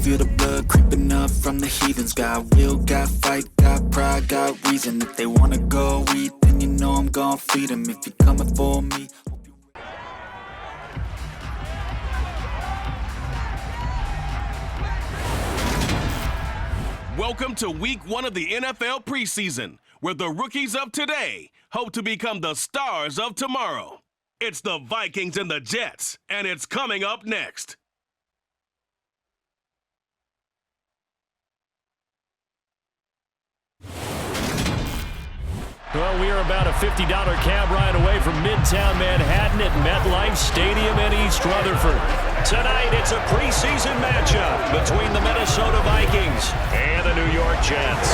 feel the blood creeping up from the heathens. Got will, got fight, got pride, got reason. If they wanna go eat, then you know I'm gon' feed them. If you're coming for me. Welcome to week 1 of the NFL preseason, where the rookies of today hope to become the stars of tomorrow. It's the Vikings and the Jets, and it's coming up next. Well, we are about a $50 cab ride away from Midtown Manhattan at MetLife Stadium in East Rutherford. Tonight, it's a preseason matchup between the Minnesota Vikings and the New York Jets.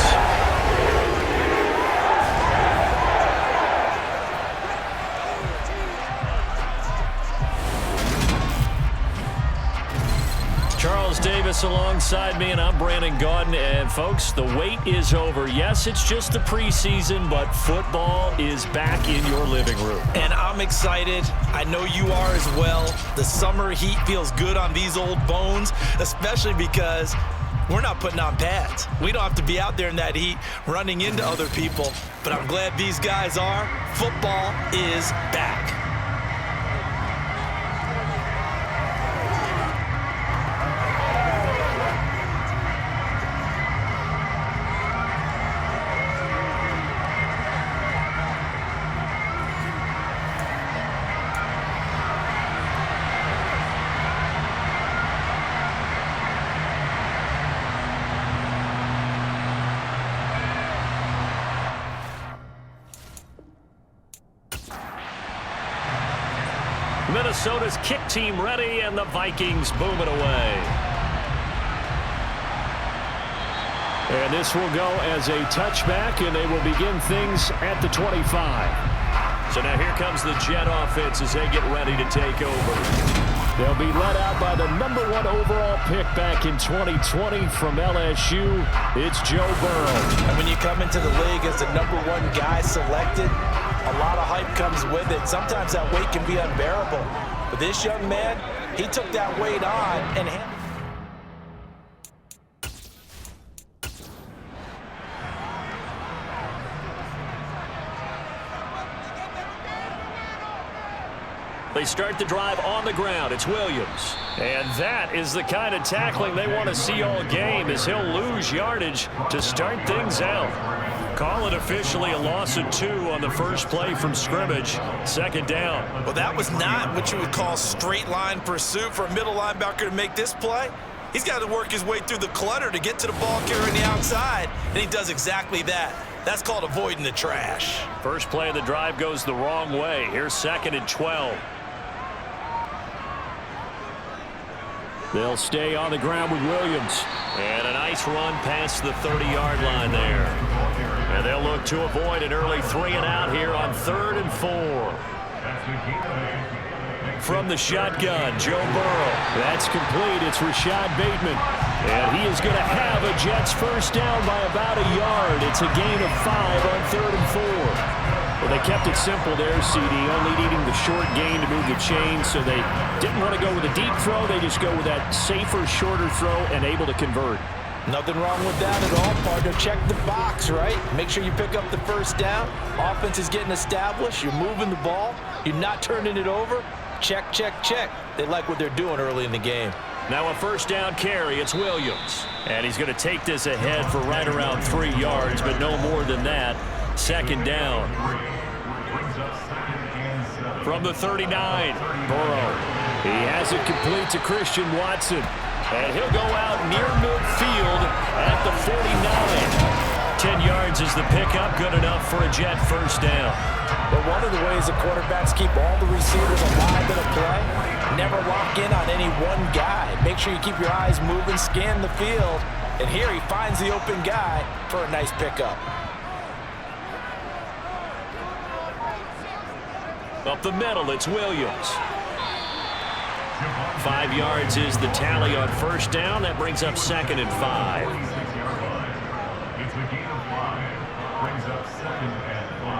Charles Davis alongside me, and I'm Brandon Gaudin. And folks, the wait is over. Yes, it's just the preseason, but football is back in your living room. And I'm excited. I know you are as well. The summer heat feels good on these old bones, especially because we're not putting on pads. We don't have to be out there in that heat running into other people. But I'm glad these guys are. Football is back. Minnesota's kick team ready, and the Vikings boom it away. And this will go as a touchback, and they will begin things at the 25. So now here comes the Jet offense as they get ready to take over. They'll be led out by the #1 overall pick back in 2020 from LSU. It's Joe Burrow. And when you come into the league as the #1 guy selected, a lot of hype comes with it. Sometimes that weight can be unbearable. But this young man, he took that weight on and they start the drive on the ground. It's Williams. And that is the kind of tackling they want to see all game, as he'll lose yardage to start things out. Call it officially a loss of 2 on the first play from scrimmage. Second down. Well, that was not what you would call straight line pursuit for a middle linebacker to make this play. He's got to work his way through the clutter to get to the ball carrier on the outside, and he does exactly that. That's called avoiding the trash. First play of the drive goes the wrong way. Here's 2nd and 12. They'll stay on the ground with Williams. And a nice run past the 30-yard line there. And they'll look to avoid an early 3-and-out here on 3rd and 4. From the shotgun, Joe Burrow. That's complete. It's Rashad Bateman. And he is going to have a Jets first down by about a yard. It's a gain of 5 on 3rd and 4. Well, they kept it simple there, CD, only needing the short gain to move the chain, so they didn't want to go with a deep throw. They just go with that safer, shorter throw and able to convert. Nothing wrong with that at all, partner. Check the box, right? Make sure you pick up the first down. Offense is getting established. You're moving the ball. You're not turning it over. Check, check, check. They like what they're doing early in the game. Now a first down carry. It's Williams. And he's going to take this ahead for right around 3 yards, but no more than that. Second down. From the 39, Burrow. He has it complete to Christian Watson. And he'll go out near midfield at the 49. 10 yards is the pickup, good enough for a Jet first down. But one of the ways the quarterbacks keep all the receivers alive in a play, never lock in on any one guy. Make sure you keep your eyes moving, scan the field. And here he finds the open guy for a nice pickup. Up the middle, it's Williams. 5 yards is the tally on first down. That brings up 2nd and 5.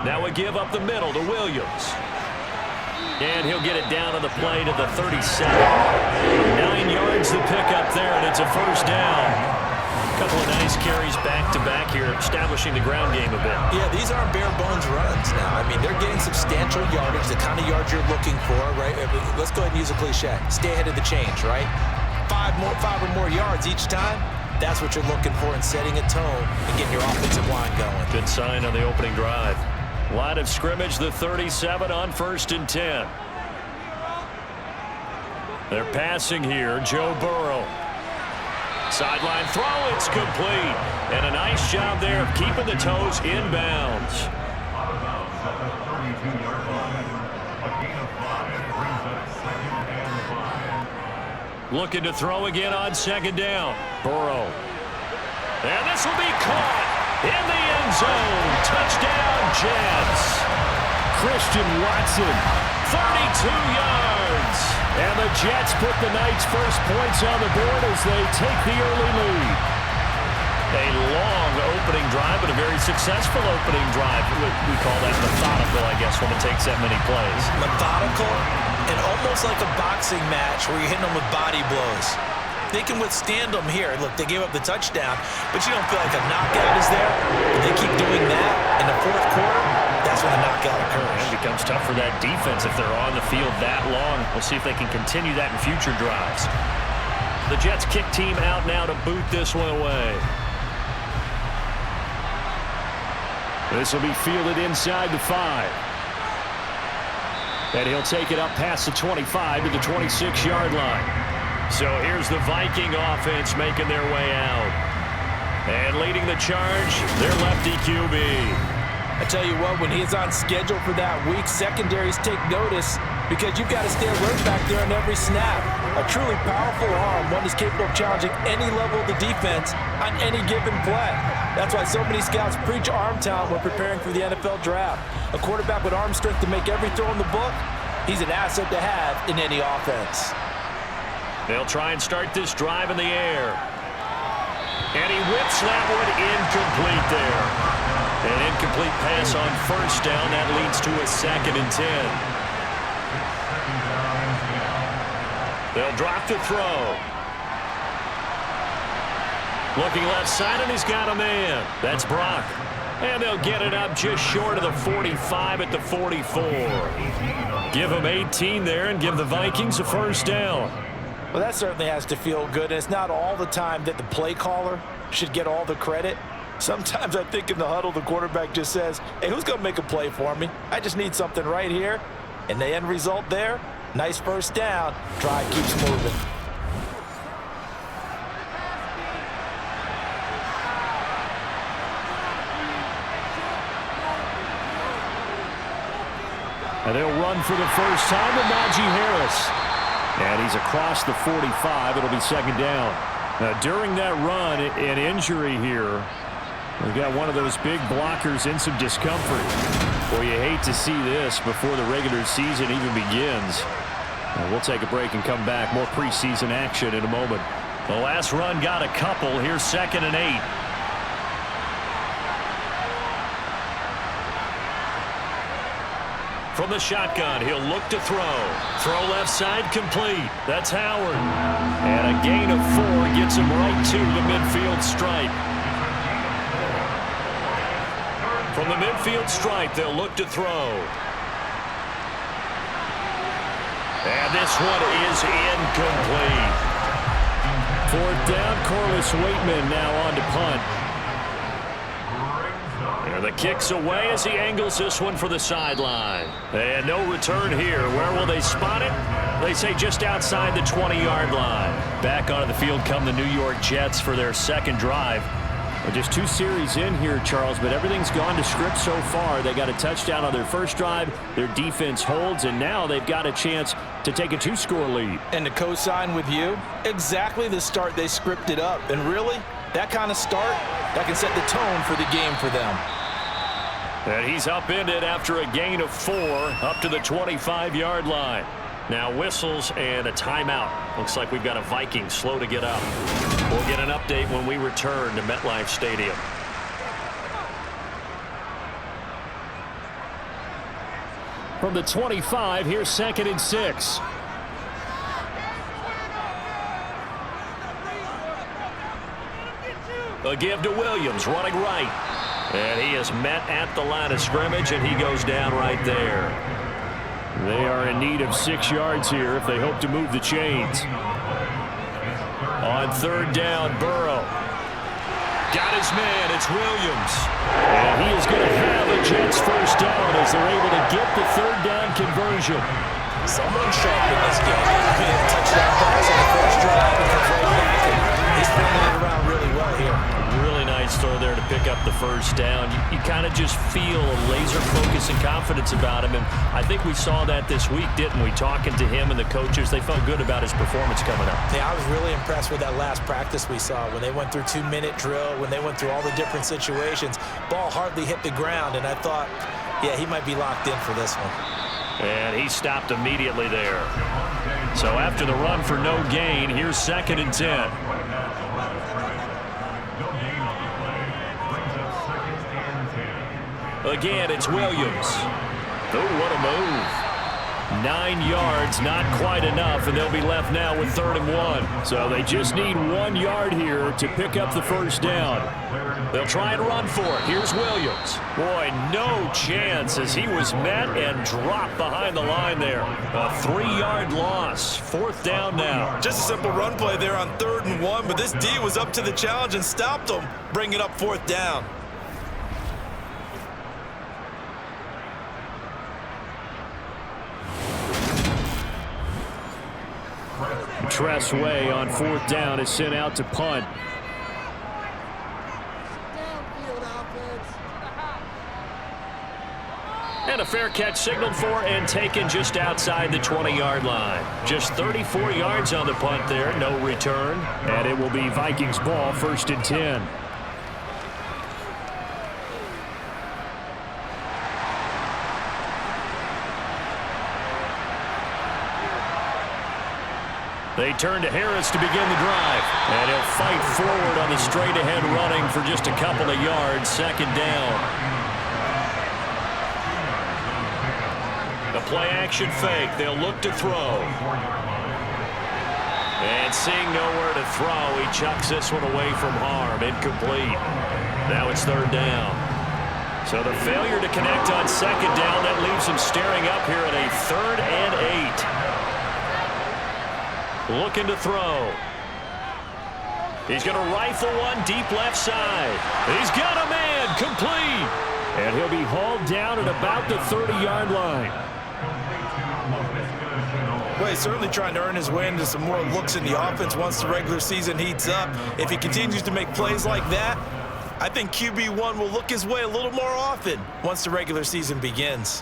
Now a give up the middle to Williams. And he'll get it down on the play to the 37. 9 yards to pick up there, and it's a first down. A couple of nice carries back-to-back here, establishing the ground game a bit. Yeah, these aren't bare-bones runs now. I mean, they're getting substantial yardage, the kind of yards you're looking for, right? Let's go ahead and use a cliche. Stay ahead of the change, right? 5 or more yards each time. That's what you're looking for in setting a tone and getting your offensive line going. Good sign on the opening drive. Line of scrimmage, the 37 on 1st and 10. They're passing here. Joe Burrow. Sideline throw, it's complete. And a nice job there of keeping the toes inbounds. Looking to throw again on 2nd down. Burrow. And this will be caught in the end zone. Touchdown, Jets. Christian Watson, 32 yards. And the Jets put the night's first points on the board as they take the early lead. A long opening drive, but a very successful opening drive. We call that methodical, I guess, when it takes that many plays. Methodical and almost like a boxing match where you're hitting them with body blows. They can withstand them here. Look, they gave up the touchdown, but you don't feel like a knockout is there. But they keep doing that in the 4th quarter. That's when the knockout occurs. It becomes tough for that defense if they're on the field that long. We'll see if they can continue that in future drives. The Jets kick team out now to boot this one away. This will be fielded inside the 5. And he'll take it up past the 25 to the 26-yard line. So here's the Viking offense making their way out. And leading the charge, their lefty QB. I tell you what, when he's on schedule for that week, secondaries take notice because you've got to stay alert back there on every snap. A truly powerful arm, one is capable of challenging any level of the defense on any given play. That's why so many scouts preach arm talent when preparing for the NFL draft. A quarterback with arm strength to make every throw in the book, he's an asset to have in any offense. They'll try and start this drive in the air. And he whips that one incomplete there. An incomplete pass on 1st down. That leads to a 2nd and 10. They'll drop to throw. Looking left side, and he's got a man. That's Brock. And they'll get it up just short of the 45 at the 44. Give them 18 there and give the Vikings a 1st down. Well, that certainly has to feel good, and it's not all the time that the play caller should get all the credit. Sometimes I think in the huddle, the quarterback just says, hey, who's going to make a play for me? I just need something right here. And the end result there, nice 1st down. Drive keeps moving. And they'll run for the first time to Najee Harris. And he's across the 45. It'll be 2nd down. Now, during that run, an injury here. We've got one of those big blockers in some discomfort. Boy, you hate to see this before the regular season even begins. We'll take a break and come back. More preseason action in a moment. The last run got a couple. Here's 2nd and 8. From the shotgun, he'll look to throw. Throw left side complete. That's Howard. And a gain of 4 gets him right to the midfield stripe. From the midfield stripe, they'll look to throw. And this one is incomplete. 4th down, Corliss Waitman now on to punt. And the kick's away as he angles this one for the sideline. And no return here. Where will they spot it? They say just outside the 20-yard line. Back onto the field come the New York Jets for their 2nd drive. Well, just 2 series in here, Charles, but everything's gone to script so far. They got a touchdown on their 1st drive. Their defense holds, and now they've got a chance to take a 2-score lead. And to co-sign with you, exactly the start they scripted up. And really, that kind of start, that can set the tone for the game for them. And he's upended after a gain of 4 up to the 25-yard line. Now whistles and a timeout. Looks like we've got a Viking slow to get up. We'll get an update when we return to MetLife Stadium. From the 25, here's 2nd and 6. A give to Williams, running right. And he is met at the line of scrimmage, and he goes down right there. They are in need of 6 yards here if they hope to move the chains. On 3rd down, Burrow. Got his man, it's Williams. And he is going to have a Jets first down as they're able to get the 3rd down conversion. Someone sharp in this game. He had a touchdown pass on the first drive and comes right back. And he's throwing it around really well here. Really nice throw there to pick up the first down. You kind of just feel a laser focus and confidence about him. And I think we saw that this week, didn't we? Talking to him and the coaches, they felt good about his performance coming up. Yeah, I was really impressed with that last practice we saw when they went through 2-minute drill, when they went through all the different situations. Ball hardly hit the ground, and I thought, yeah, he might be locked in for this one. And he stopped immediately there. So after the run for no gain, here's 2nd and 10. Again, it's Williams. Oh, what a move. 9 yards, not quite enough, and they'll be left now with 3rd and 1. So they just need 1 yard here to pick up the first down. They'll try and run for it. Here's Williams. Boy, no chance as he was met and dropped behind the line there. A 3-yard loss. 4th down now. Just a simple run play there on 3rd and 1, but this D was up to the challenge and stopped him, bringing up 4th down. Tress Way on 4th down is sent out to punt. And a fair catch signaled for and taken just outside the 20-yard line. Just 34 yards on the punt there, no return. And it will be Vikings ball, 1st and 10. They turn to Harris to begin the drive. And he'll fight forward on the straight-ahead running for just a couple of yards. 2nd down. The play-action fake. They'll look to throw. And seeing nowhere to throw, he chucks this one away from harm. Incomplete. Now it's 3rd down. So the failure to connect on 2nd down, that leaves him staring up here at a 3rd and 8. Looking to throw. He's going to rifle one deep left side. He's got a man, complete. And he'll be hauled down at about the 30-yard line. Well, he's certainly trying to earn his way into some more looks in the offense once the regular season heats up. If he continues to make plays like that, I think QB1 will look his way a little more often once the regular season begins.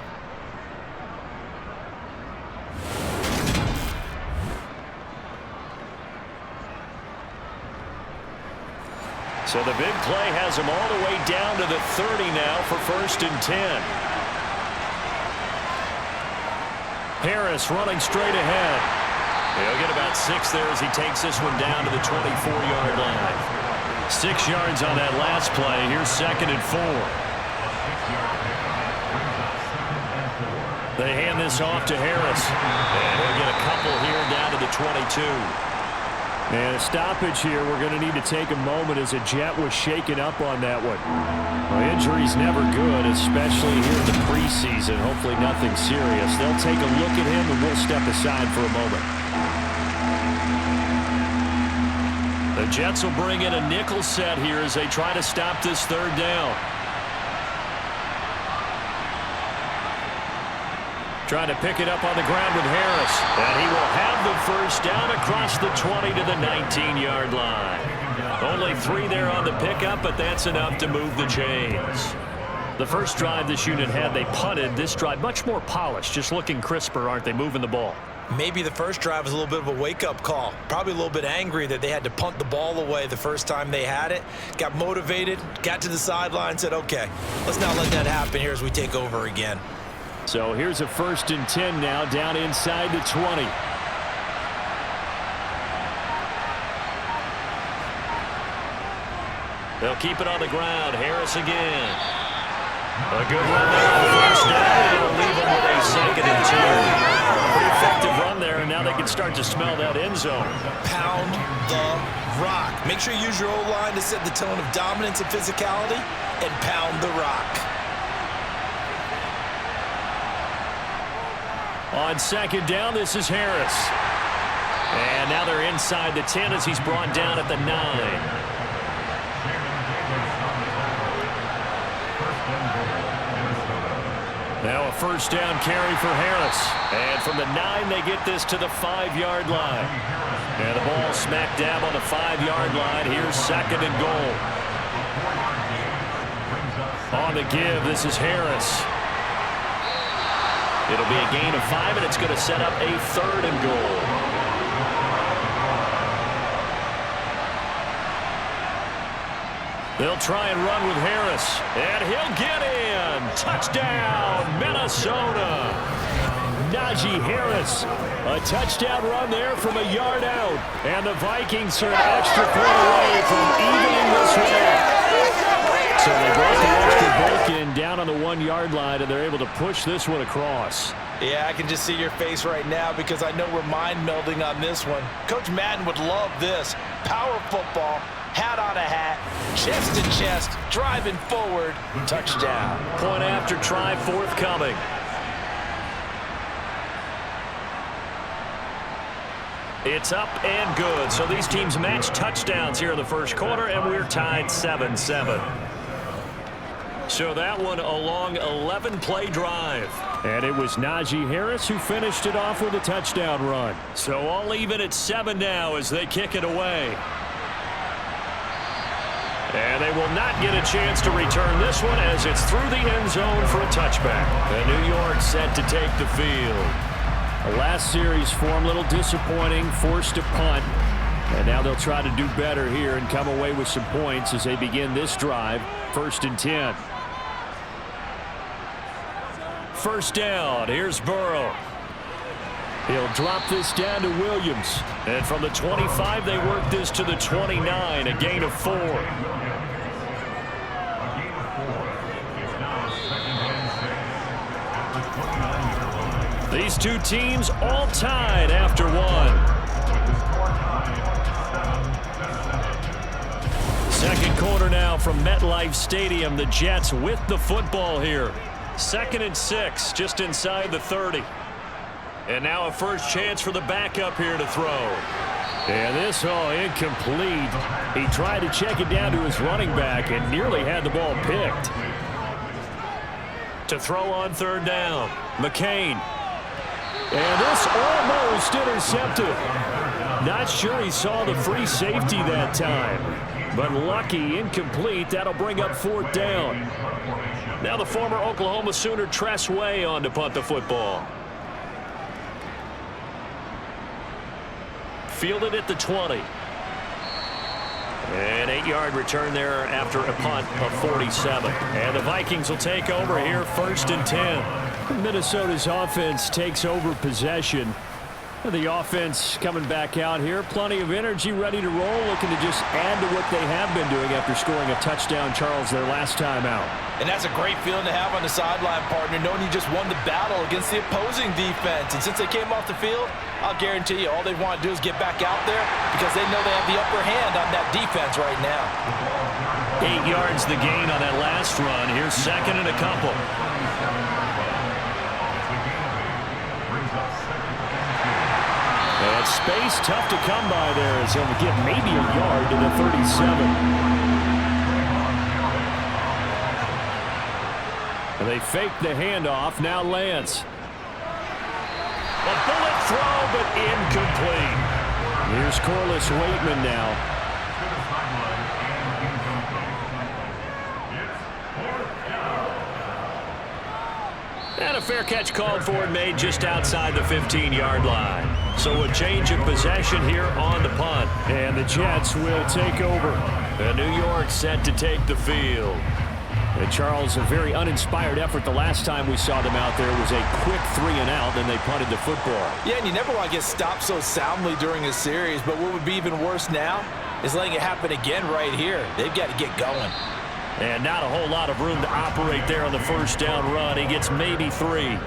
So the big play has him all the way down to the 30 now for 1st and 10. Harris running straight ahead. He'll get about 6 there as he takes this one down to the 24-yard line. 6 yards on that last play. Here's 2nd and 4. They hand this off to Harris. And he'll get a couple here down to the 22. And a stoppage here. We're going to need to take a moment as a Jet was shaken up on that one. Well, injury's never good, especially here in the preseason. Hopefully nothing serious. They'll take a look at him, and we'll step aside for a moment. The Jets will bring in a nickel set here as they try to stop this 3rd down. Trying to pick it up on the ground with Harris. And he will have the first down across the 20 to the 19-yard line. Only 3 there on the pickup, but that's enough to move the chains. The first drive this unit had, they punted. This drive, much more polished, just looking crisper, aren't they, moving the ball? Maybe the first drive was a little bit of a wake-up call. Probably a little bit angry that they had to punt the ball away the first time they had it. Got motivated, got to the sideline, said, okay, let's not let that happen here as we take over again. So here's a 1st and 10 now, down inside the 20. They'll keep it on the ground. Harris again. A good run there on 1st down. It'll leave with a 2nd and 2. Pretty effective run there, and now they can start to smell that end zone. Pound the rock. Make sure you use your O-line to set the tone of dominance and physicality, and pound the rock. On 2nd down, this is Harris. And now they're inside the 10 as he's brought down at the 9. Now a 1st down carry for Harris. And from the 9, they get this to the 5-yard line. And the ball smack dab on the 5-yard line. Here's 2nd and goal. On the give, this is Harris. It'll be a gain of 5, and it's going to set up a 3rd and goal. They'll try and run with Harris, and he'll get in. Touchdown, Minnesota. Najee Harris, a touchdown run there from a yard out, and the Vikings are an extra point away from evening this one. So they brought the extra break in down on the 1-yard line, and they're able to push this one across. Yeah, I can just see your face right now because I know we're mind melding on this one. Coach Madden would love this. Power football. Hat on a hat, chest to chest, driving forward, touchdown. Point after try forthcoming. It's up and good. So these teams match touchdowns here in the first quarter, and we're tied 7-7. So that one a long 11-play drive. And it was Najee Harris who finished it off with a touchdown run. So all even at 7 now as they kick it away. And they will not get a chance to return this one as it's through the end zone for a touchback. And New York set to take the field. The last series for them, a little disappointing, forced a punt. And now they'll try to do better here and come away with some points as they begin this drive, 1st and 10. 1st down, here's Burrow. He'll drop this down to Williams. And from the 25, they work this to the 29, a gain of 4. These two teams all tied after 1. 2nd quarter now from MetLife Stadium. The Jets with the football here. 2nd and 6, just inside the 30. And now a first chance for the backup here to throw. And this, incomplete. He tried to check it down to his running back and nearly had the ball picked. To throw on 3rd down, McCain. And this almost intercepted. Not sure he saw the free safety that time. But lucky, incomplete. That'll bring up 4th down. Now the former Oklahoma Sooner Tress Way on to punt the football. Fielded at the 20. An 8-yard return there after a punt of 47. And the Vikings will take over here, 1st and 10. Minnesota's offense takes over possession. The offense coming back out here. Plenty of energy, ready to roll, looking to just add to what they have been doing after scoring a touchdown, Charles, their last time out. And that's a great feeling to have on the sideline, partner, knowing you just won the battle against the opposing defense. And since they came off the field, I'll guarantee you all they want to do is get back out there because they know they have the upper hand on that defense right now. 8 yards the gain on that last run. Here's 2nd and a couple. And space tough to come by there as he'll get maybe a yard to the 37. And they fake the handoff. Now Lance. A bullet throw, but incomplete. Here's Corliss Waitman now. And a fair catch called for and made just outside the 15-yard line. So a change of possession here on the punt. And the Jets will take over. And New York set to take the field. And Charles, a very uninspired effort the last time we saw them out there. It was a quick 3-and-out, then they punted the football. Yeah, and you never want to get stopped so soundly during a series, but what would be even worse now is letting it happen again right here. They've got to get going. And not a whole lot of room to operate there on the first down run. He gets maybe 3.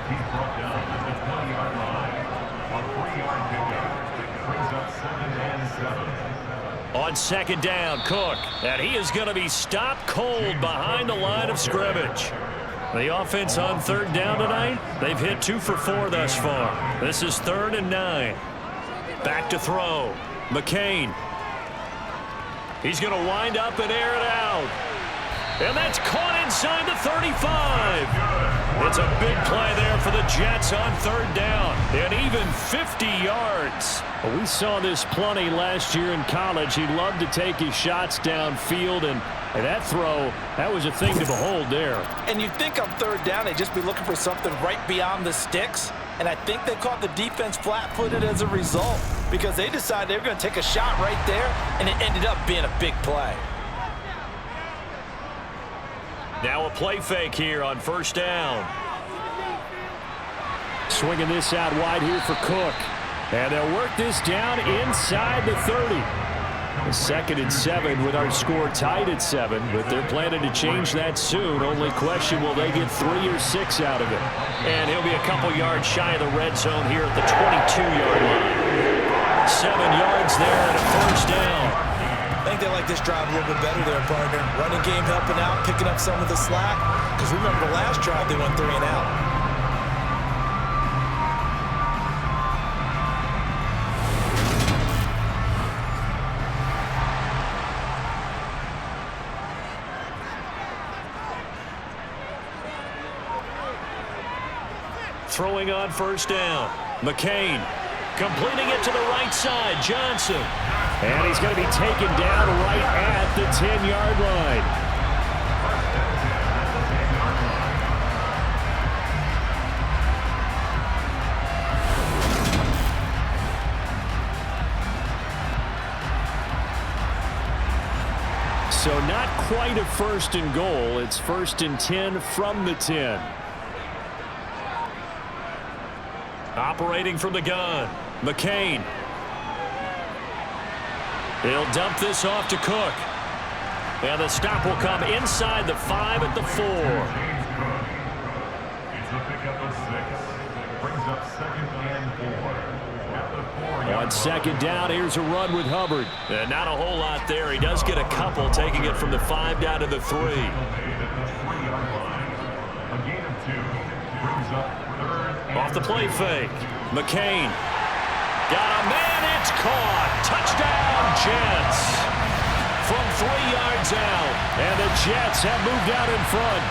On second down, Cook. And he is going to be stopped cold behind the line of scrimmage. The offense on third down tonight, they've hit 2 for 4 thus far. This is 3rd and 9. Back to throw. McCain. He's going to wind up and air it out. And that's caught inside the 35. It's a big play there for the Jets on third down. And even 50 yards. We saw this plenty last year in college. He loved to take his shots downfield, and that throw, that was a thing to behold there. And you'd think on third down they'd just be looking for something right beyond the sticks. And I think they caught the defense flat-footed as a result because they decided they were going to take a shot right there, and it ended up being a big play. Now a play fake here on first down. Swinging this out wide here for Cook. And they'll work this down inside the 30. A 2nd and 7 with our score tied at 7, but they're planning to change that soon. Only question, will they get 3 or 6 out of it? And he'll be a couple yards shy of the red zone here at the 22-yard line. 7 yards there and a first down. I think they like this drive a little bit better there, partner. Running game helping out, picking up some of the slack. Because remember the last drive, they went 3 and out. Throwing on first down. McCain completing it to the right side. Johnson. And he's going to be taken down right at the 10-yard line. So not quite a 1st and goal. It's 1st and 10 from the 10. Operating from the gun. McCain. He'll dump this off to Cook. And the stop will come inside the 5 at the 4. On second down, here's a run with Hubbard. And not a whole lot there. He does get a couple, taking it from the 5 down to the 3. Off the play fake. McCain. Got a man, it's caught. Touchdown, Jets. From 3 yards out. And the Jets have moved out in front.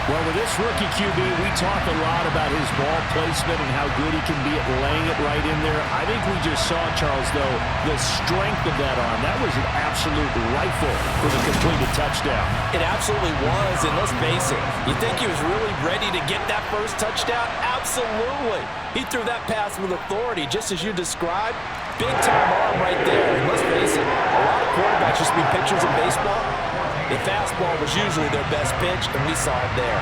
Well, with this rookie QB, we talk a lot about his ball placement and how good he can be at laying it right in there. I think we just saw, Charles, though, the strength of that arm. That was an absolute rifle for the completed touchdown. It absolutely was, and let's face it, you think he was really ready to get that first touchdown? Absolutely. He threw that pass with authority, just as you described. Big-time arm right there, and let's face it, a lot of quarterbacks used to be pitchers in baseball. The fastball was usually their best pitch, and we saw it there.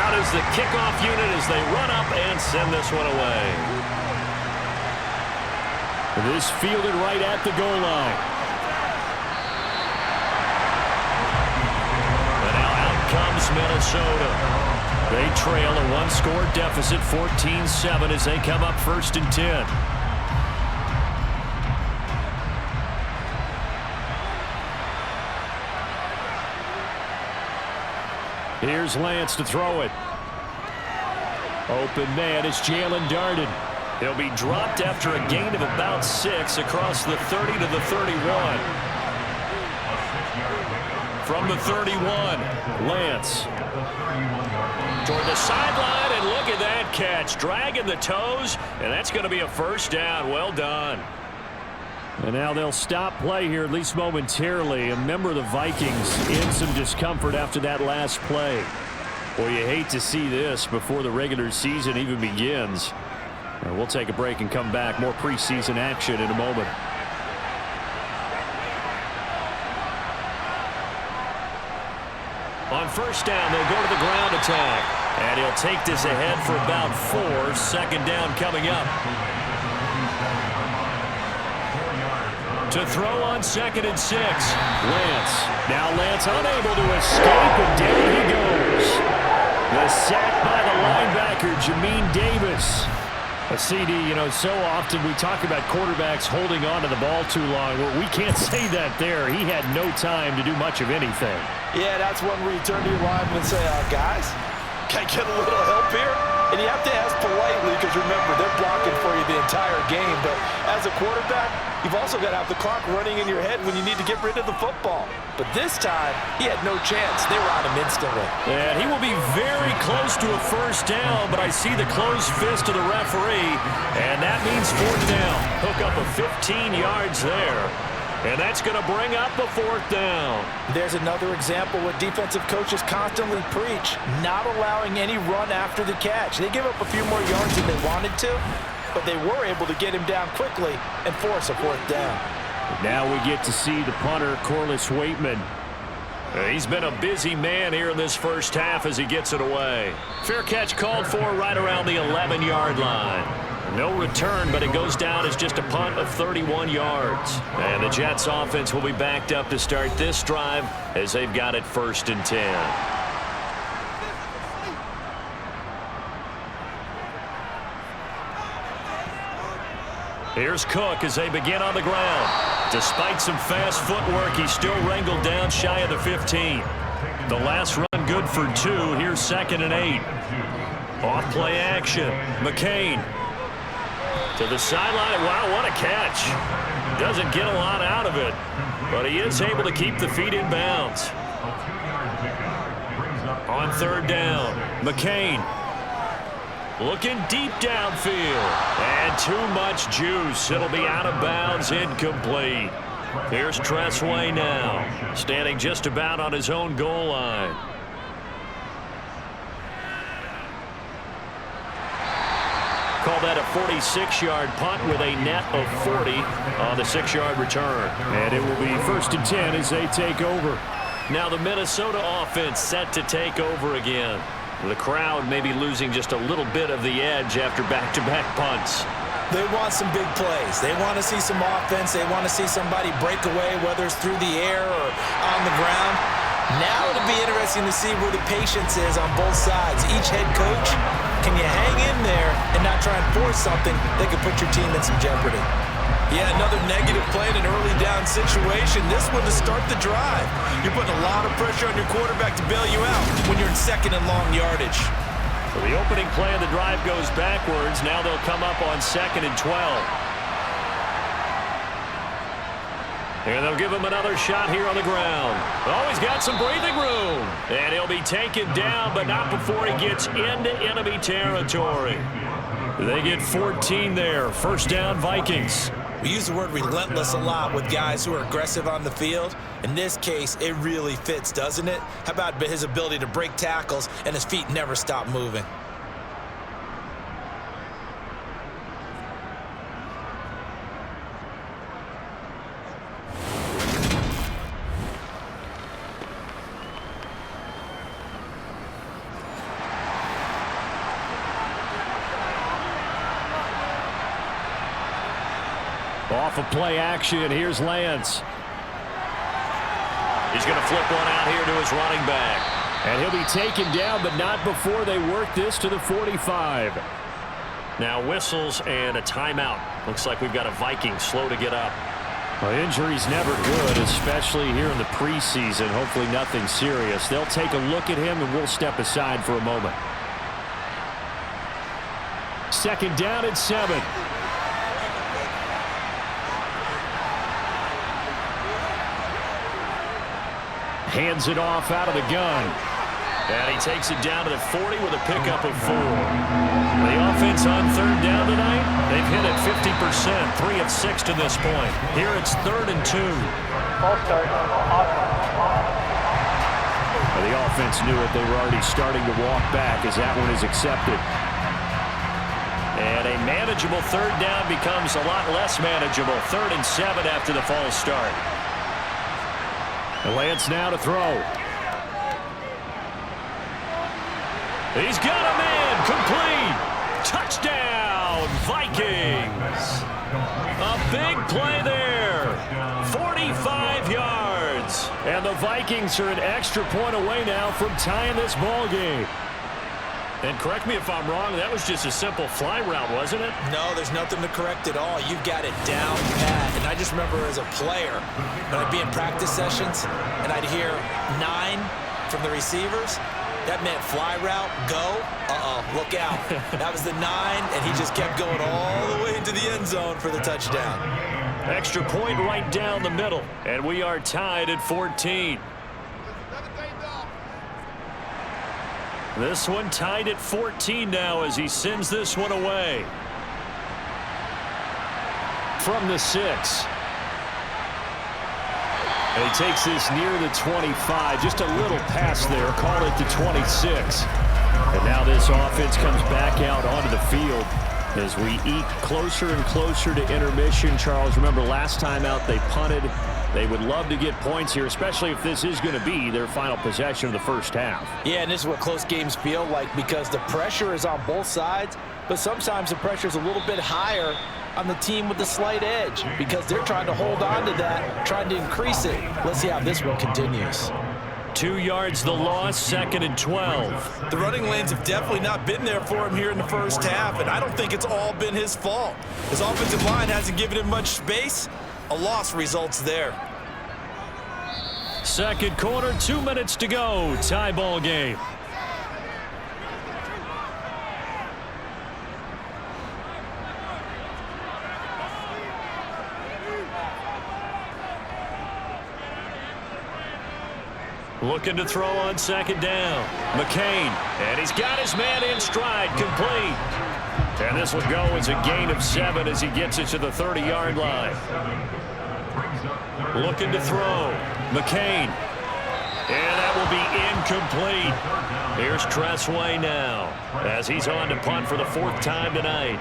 Out is the kickoff unit as they run up and send this one away. This fielded right at the goal line. Comes Minnesota. They trail a 1-score deficit, 14-7, as they come up 1st and 10. Here's Lance to throw it. Open man, it's Jalen Darden. He'll be dropped after a gain of about 6 across the 30 to the 31. From the 31, Lance. Toward the sideline, and look at that catch. Dragging the toes, and that's going to be a first down. Well done. And now they'll stop play here, at least momentarily. A member of the Vikings in some discomfort after that last play. Boy, you hate to see this before the regular season even begins. And we'll take a break and come back. More preseason action in a moment. On first down, they'll go to the ground attack. And he'll take this ahead for about 4. Second down coming up. To throw on 2nd and 6. Lance. Now Lance unable to escape, and down he goes. The sack by the linebacker, Jamin Davis. A CD, so often we talk about quarterbacks holding on to the ball too long. Well, we can't say that there. He had no time to do much of anything. Yeah, that's one where you turn to your lineman and say, guys, can I get a little help here? And you have to ask politely because, remember, they're blocking for you the entire game. But as a quarterback, you've also got to have the clock running in your head when you need to get rid of the football. But this time, he had no chance. They were on him instantly. And he will be very close to a first down, but I see the closed fist of the referee, and that means 4th down. Hook up of 15 yards there. And that's going to bring up a 4th down. There's another example what defensive coaches constantly preach, not allowing any run after the catch. They give up a few more yards than they wanted to, but they were able to get him down quickly and force a 4th down. Now we get to see the punter, Corliss Waitman. He's been a busy man here in this first half as he gets it away. Fair catch called for right around the 11-yard line. No return, but it goes down as just a punt of 31 yards. And the Jets offense will be backed up to start this drive as they've got it 1st and 10. Here's Cook as they begin on the ground. Despite some fast footwork, he's still wrangled down shy of the 15. The last run good for 2. Here's 2nd and 8. Off play action. McCain. To the sideline. Wow, what a catch. Doesn't get a lot out of it, but he is able to keep the feet in bounds. On 3rd down, McCain. Looking deep downfield. And too much juice. It'll be out of bounds, incomplete. Here's Tressway now, standing just about on his own goal line. Call that a 46-yard punt with a net of 40 on the 6-yard return. And it will be 1st and 10 as they take over. Now the Minnesota offense set to take over again. The crowd may be losing just a little bit of the edge after back-to-back punts. They want some big plays. They want to see some offense. They want to see somebody break away, whether it's through the air or on the ground. Now it'll be interesting to see where the patience is on both sides. Each head coach, can you hang in there and not try and force something that could put your team in some jeopardy? Yeah, another negative play in an early down situation. This one to start the drive. You're putting a lot of pressure on your quarterback to bail you out when you're in 2nd and long yardage. So the opening play of the drive goes backwards. Now they'll come up on 2nd and 12. And they'll give him another shot here on the ground. Oh, he's got some breathing room. And he'll be taken down, but not before he gets into enemy territory. They get 14 there. 1st down, Vikings. We use the word relentless a lot with guys who are aggressive on the field. In this case, it really fits, doesn't it? How about his ability to break tackles and his feet never stop moving? Off of play action, here's Lance. He's going to flip one out here to his running back. And he'll be taken down, but not before they work this to the 45. Now whistles and a timeout. Looks like we've got a Viking slow to get up. Well, injury's never good, especially here in the preseason. Hopefully nothing serious. They'll take a look at him, and we'll step aside for a moment. 2nd down and 7. Hands it off out of the gun. And he takes it down to the 40 with a pickup of 4. The offense on 3rd down tonight, they've hit it 50%, 3 of 6 to this point. Here it's 3rd and 2. The offense knew it. They were already starting to walk back as that one is accepted. And a manageable 3rd down becomes a lot less manageable. 3rd and 7 after the false start. Lance now to throw. He's got a man. Complete. Touchdown, Vikings. A big play there. 45 yards. And the Vikings are an extra point away now from tying this ball game. And correct me if I'm wrong, that was just a simple fly route, wasn't it? No, there's nothing to correct at all. You've got it down pat. And I just remember as a player, when I'd be in practice sessions and I'd hear 9 from the receivers, that meant fly route, go, look out. That was the 9, and he just kept going all the way into the end zone for the touchdown. Extra point right down the middle, and we are tied at 14. This one tied at 14 now as he sends this one away. From the 6. And he takes this near the 25. Just a little pass there. Call it the 26. And now this offense comes back out onto the field as we eke closer and closer to intermission. Charles, remember last time out they punted. They would love to get points here, especially if this is going to be their final possession of the first half. Yeah, and this is what close games feel like because the pressure is on both sides, but sometimes the pressure is a little bit higher on the team with the slight edge because they're trying to hold on to that, trying to increase it. Let's see how this one continues. 2 yards the loss, 2nd and 12. The running lanes have definitely not been there for him here in the first half, and I don't think it's all been his fault. His offensive line hasn't given him much space. A loss results there. Second quarter, 2 minutes to go. Tie ball game. Looking to throw on second down. McCain, and he's got his man in stride, complete. And this will go as a gain of 7 as he gets it to the 30-yard line. Looking to throw. McCain. And that will be incomplete. Here's Tressway now as he's on to punt for the 4th time tonight.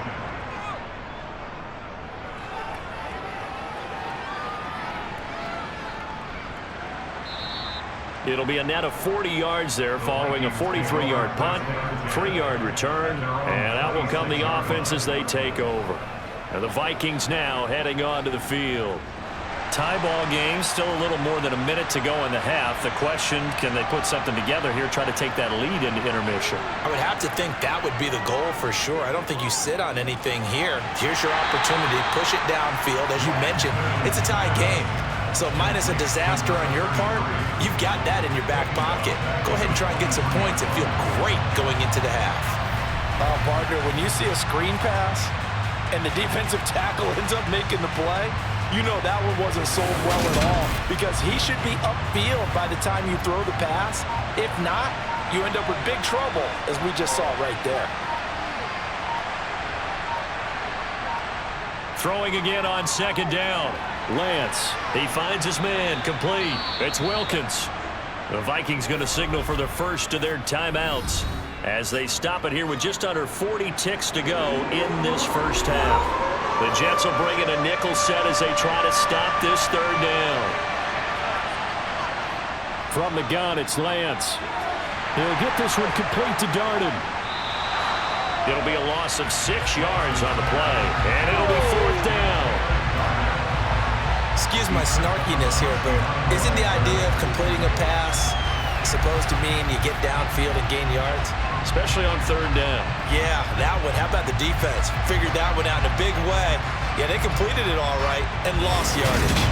It'll be a net of 40 yards there following a 43-yard punt, 3-yard return, and out will come the offense as they take over. And the Vikings now heading onto the field. Tie ball game, still a little more than a minute to go in the half. The question, can they put something together here, try to take that lead into intermission? I would have to think that would be the goal for sure. I don't think you sit on anything here. Here's your opportunity. Push it downfield. As you mentioned, it's a tie game. So minus a disaster on your part, you've got that in your back pocket. Go ahead and try and get some points and feel great going into the half. Oh, partner, when you see a screen pass and the defensive tackle ends up making the play, you know that one wasn't sold well at all because he should be upfield by the time you throw the pass. If not, you end up with big trouble, as we just saw right there. Throwing again on second down. Lance, he finds his man, complete. It's Wilkins. The Vikings going to signal for the first of their timeouts as they stop it here with just under 40 ticks to go in this first half. The Jets will bring in a nickel set as they try to stop this 3rd down. From the gun, it's Lance. He'll get this one complete to Darden. It'll be a loss of 6 yards on the play, and it'll be 4th down. Excuse my snarkiness here, but isn't the idea of completing a pass supposed to mean you get downfield and gain yards? Especially on 3rd down. Yeah, that one. How about the defense? Figured that one out in a big way. Yeah, they completed it all right and lost yardage.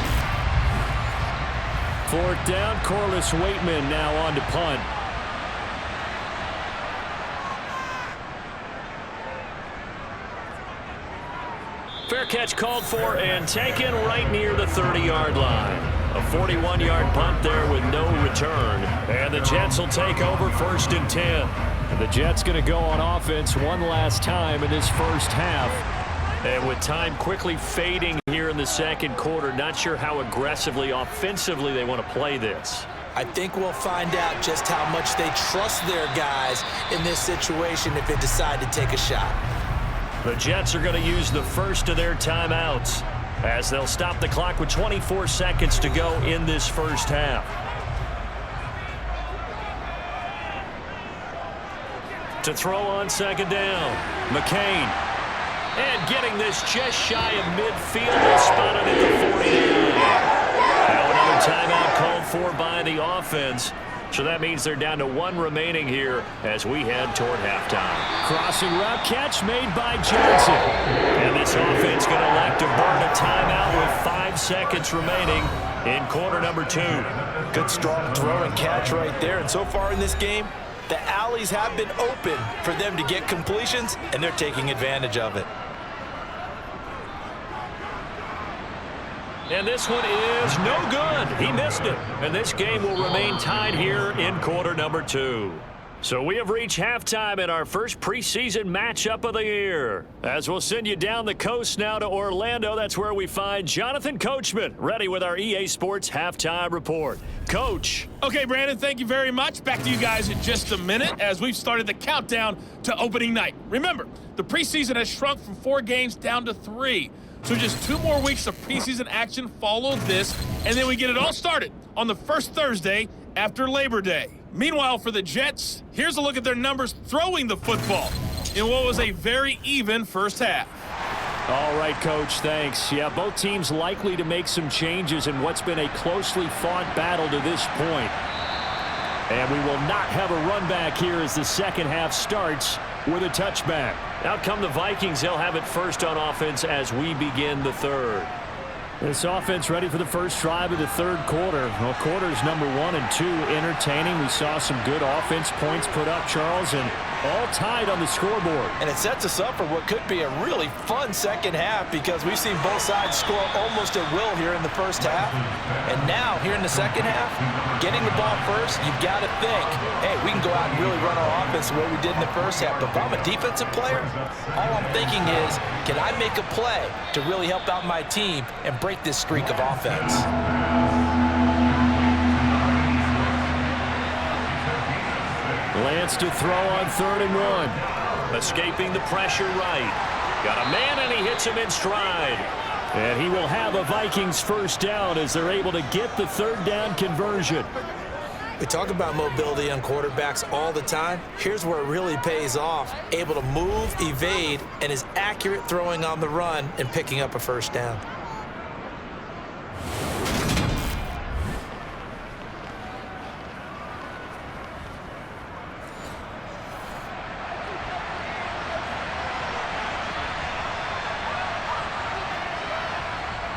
4th down, Corliss Waitman now on to punt. Fair catch called for and taken right near the 30-yard line. A 41-yard punt there with no return. And the Jets will take over 1st and 10. And the Jets going to go on offense one last time in this first half. And with time quickly fading here in the second quarter, not sure how aggressively, offensively they want to play this. I think we'll find out just how much they trust their guys in this situation if they decide to take a shot. The Jets are going to use the first of their timeouts as they'll stop the clock with 24 seconds to go in this first half. To throw on second down. McCain. And getting this just shy of midfield. They'll spot it at the 49. Now another timeout called for by the offense. So that means they're down to one remaining here as we head toward halftime. Crossing route catch made by Johnson. And this offense going to elect to burn a timeout with 5 seconds remaining in quarter number 2. Good strong throw and catch right there. And so far in this game, the alleys have been open for them to get completions, and they're taking advantage of it. And this one is no good. He missed it. And this game will remain tied here in quarter number 2. So we have reached halftime in our first preseason matchup of the year. As we'll send you down the coast now to Orlando, that's where we find Jonathan Coachman, ready with our EA Sports halftime report. Coach. Okay, Brandon, thank you very much. Back to you guys in just a minute as we've started the countdown to opening night. Remember, the preseason has shrunk from 4 games down to 3. So just 2 more weeks of preseason action follow this, and then we get it all started on the first Thursday after Labor Day. Meanwhile, for the Jets, here's a look at their numbers throwing the football in what was a very even first half. All right, Coach, thanks. Yeah, both teams likely to make some changes in what's been a closely fought battle to this point. And we will not have a run back here as the second half starts with a touchback. Out come the Vikings. They'll have it first on offense as we begin the third. This offense ready for the first drive of the third quarter. Well, quarters number 1 and 2 entertaining. We saw some good offense points put up, Charles, and all tied on the scoreboard. And it sets us up for what could be a really fun second half because we've seen both sides score almost at will here in the first half. And now, here in the second half, getting the ball first, you've got to think, hey, we can go out and really run our offense the way we did in the first half. But if I'm a defensive player, all I'm thinking is, can I make a play to really help out my team and break this streak of offense? Lance to throw on 3rd and 1. Escaping the pressure right. Got a man, and he hits him in stride. And he will have a Vikings first down as they're able to get the 3rd down conversion. We talk about mobility on quarterbacks all the time. Here's where it really pays off. Able to move, evade, and is accurate throwing on the run and picking up a first down.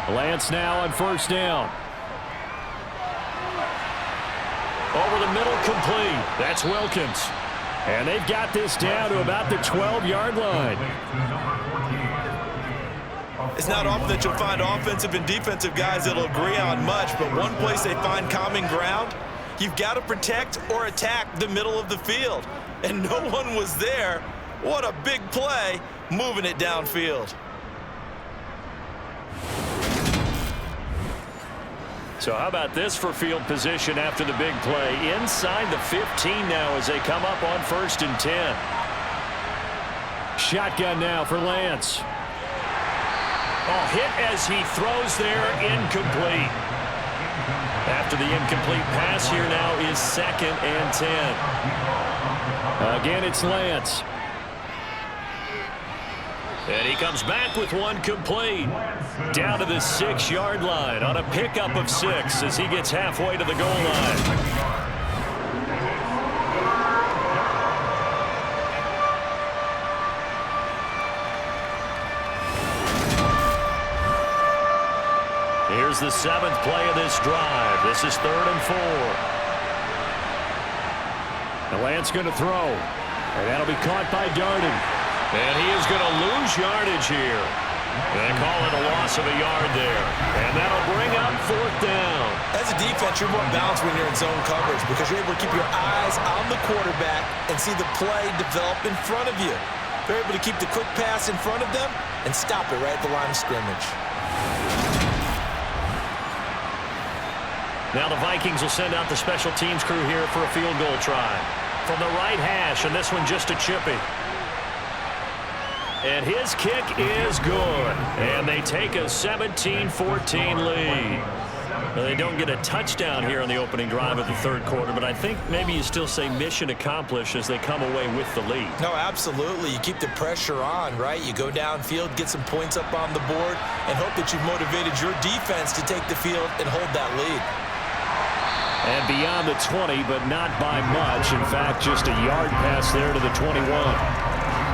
Lance now on first down. Over the middle, complete. That's Wilkins. And they've got this down to about the 12-yard line. It's not often that you'll find offensive and defensive guys that'll agree on much, but one place they find common ground, you've got to protect or attack the middle of the field. And no one was there. What a big play, moving it downfield. So how about this for field position after the big play? Inside the 15 now as they come up on 1st and 10. Shotgun now for Lance. Oh, hit as he throws there, incomplete. After the incomplete pass, here now is 2nd and 10. Again, it's Lance. And he comes back with one complete. Down to the 6-yard line on a pickup of 6 as he gets halfway to the goal line. Here's the 7th play of this drive. This is 3rd and 4. The Lance going to throw. And that'll be caught by Darden. And he is going to lose yardage here. They call it a loss of a yard there. And that'll bring up 4th down. As a defense, you're more balanced when you're in zone coverage because you're able to keep your eyes on the quarterback and see the play develop in front of you. They're able to keep the quick pass in front of them and stop it right at the line of scrimmage. Now the Vikings will send out the special teams crew here for a field goal try. From the right hash, and this one just a chippy. And his kick is good. And they take a 17-14 lead. Well, they don't get a touchdown here on the opening drive of the third quarter, but I think maybe you still say mission accomplished as they come away with the lead. No, absolutely. You keep the pressure on, right? You go downfield, get some points up on the board, and hope that you've motivated your defense to take the field and hold that lead. And beyond the 20, but not by much. In fact, just a yard pass there to the 21.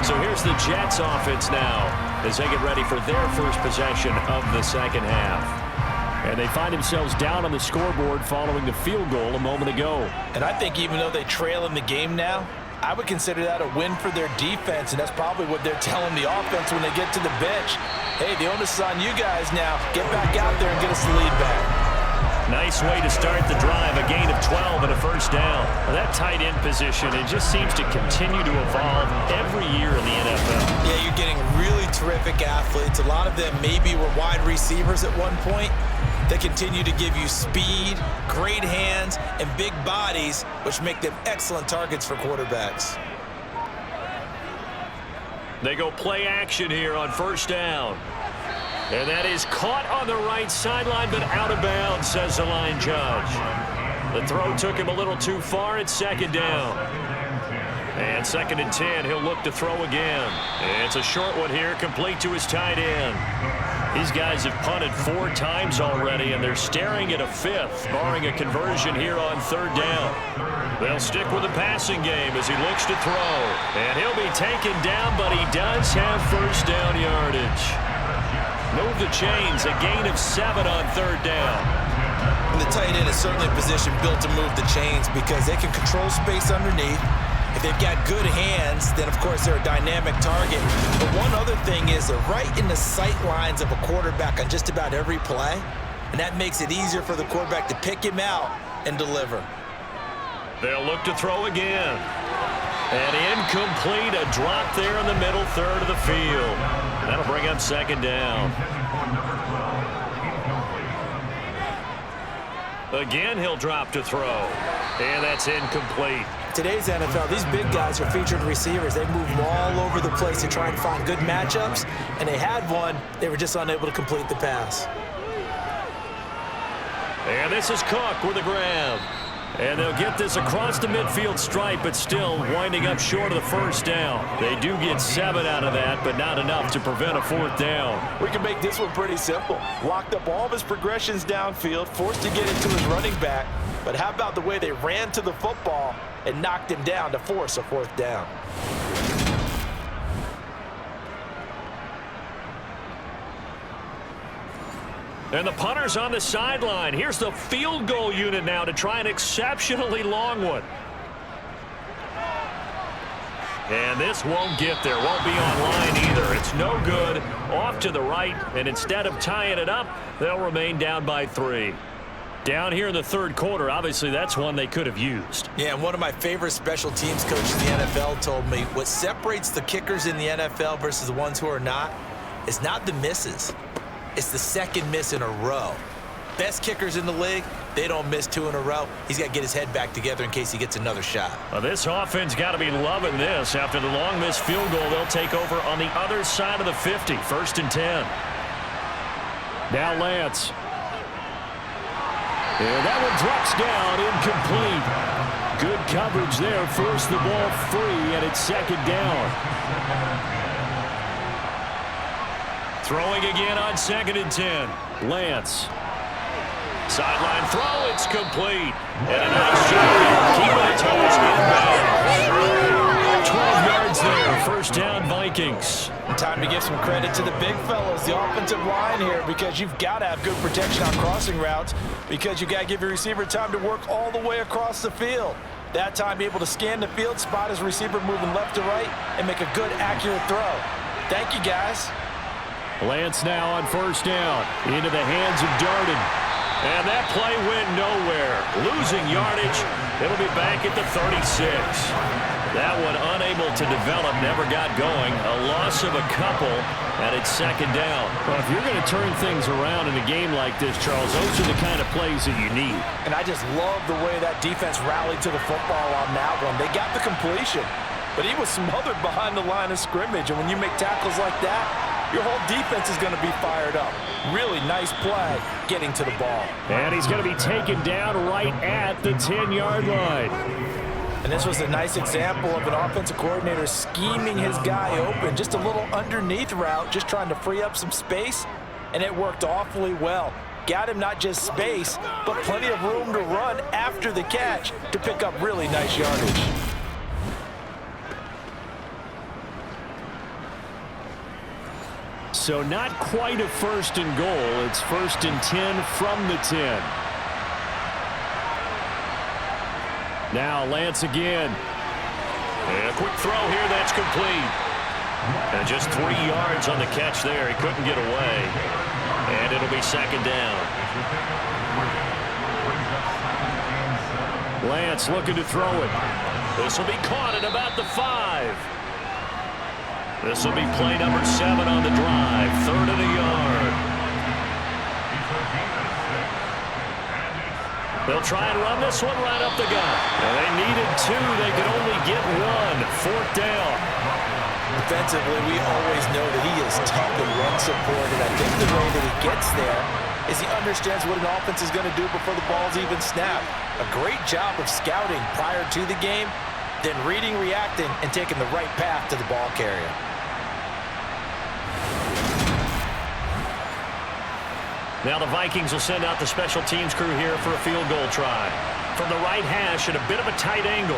So here's the Jets offense now as they get ready for their first possession of the second half. And they find themselves down on the scoreboard following the field goal a moment ago. And I think even though they trail in the game now, I would consider that a win for their defense, and that's probably what they're telling the offense when they get to the bench. Hey, the onus is on you guys now. Get back out there and get us the lead back. Nice way to start the drive, a gain of 12 and a first down. Well, that tight end position, it just seems to continue to evolve every year in the NFL. Yeah, you're getting really terrific athletes. A lot of them maybe were wide receivers at one point. They continue to give you speed, great hands, and big bodies, which make them excellent targets for quarterbacks. They go play action here on first down. And that is caught on the right sideline, but out of bounds, says the line judge. The throw took him a little too far. It's second down. And 2nd and 10, he'll look to throw again. It's a short one here, complete to his tight end. These guys have punted 4 times already, and they're staring at a 5th, barring a conversion here on third down. They'll stick with the passing game as he looks to throw. And he'll be taken down, but he does have first down yardage. Move the chains, a gain of 7 on third down. And the tight end is certainly a position built to move the chains because they can control space underneath. If they've got good hands, then of course they're a dynamic target. But one other thing is they're right in the sight lines of a quarterback on just about every play. And that makes it easier for the quarterback to pick him out and deliver. They'll look to throw again. And incomplete, a drop there in the middle third of the field. That'll bring up second down. Again, he'll drop to throw. And that's incomplete. Today's NFL, these big guys are featured receivers. They move them all over the place to try and find good matchups. And they had one. They were just unable to complete the pass. And this is Cook with a grab. And they'll get this across the midfield stripe, but still winding up short of the first down. They do get 7 out of that, but not enough to prevent a 4th down. We can make this one pretty simple. Locked up all of his progressions downfield, forced to get into his running back. But how about the way they ran to the football and knocked him down to force a 4th down? And the punter's on the sideline. Here's the field goal unit now to try an exceptionally long one. And this won't get there. Won't be online either. It's no good. Off to the right. And instead of tying it up, they'll remain down by 3. Down here in the third quarter, obviously that's one they could have used. Yeah, and one of my favorite special teams coaches in the NFL told me what separates the kickers in the NFL versus the ones who are not is not the misses. It's the second miss in a row. Best kickers in the league, they don't miss 2 in a row. He's got to get his head back together in case he gets another shot. Well, this offense got to be loving this. After the long missed field goal, they'll take over on the other side of the 50, 1st and 10. Now Lance. And that one drops down, incomplete. Good coverage there, forced the ball free, and it's second down. Throwing again on 2nd and 10. Lance. Sideline throw, it's complete. And a nice shot, keeping it towards inbound. 12 yards there, first down Vikings. Time to give some credit to the big fellas, the offensive line here, because you've got to have good protection on crossing routes, because you got to give your receiver time to work all the way across the field. That time, be able to scan the field, spot his receiver moving left to right, and make a good, accurate throw. Thank you, guys. Lance now on first down, into the hands of Darden. And that play went nowhere. Losing yardage, it'll be back at the 36. That one unable to develop, never got going. A loss of a couple, and it's second down. Well, if you're going to turn things around in a game like this, Charles, those are the kind of plays that you need. And I just love the way that defense rallied to the football on that one. They got the completion, but he was smothered behind the line of scrimmage. And when you make tackles like that, your whole defense is going to be fired up. Really nice play getting to the ball. And he's going to be taken down right at the 10-yard line. And this was a nice example of an offensive coordinator scheming his guy open. Just a little underneath route, just trying to free up some space, and it worked awfully well. Got him not just space, but plenty of room to run after the catch to pick up really nice yardage. So not quite a 1st and goal. It's 1st and 10 from the 10. Now Lance again. And a quick throw here that's complete. And just 3 yards on the catch there. He couldn't get away. And it'll be 2nd down. Lance looking to throw it. This will be caught at about the 5. This will be play number 7 on the drive. 3rd and a yard. They'll try and run this one right up the gut. And they needed 2. They could only get 1. 4th down. Defensively, we always know that he is tough and run support, and I think the way that he gets there is he understands what an offense is going to do before the ball's even snapped. A great job of scouting prior to the game, then reading, reacting, and taking the right path to the ball carrier. Now the Vikings will send out the special teams crew here for a field goal try. From the right hash at a bit of a tight angle.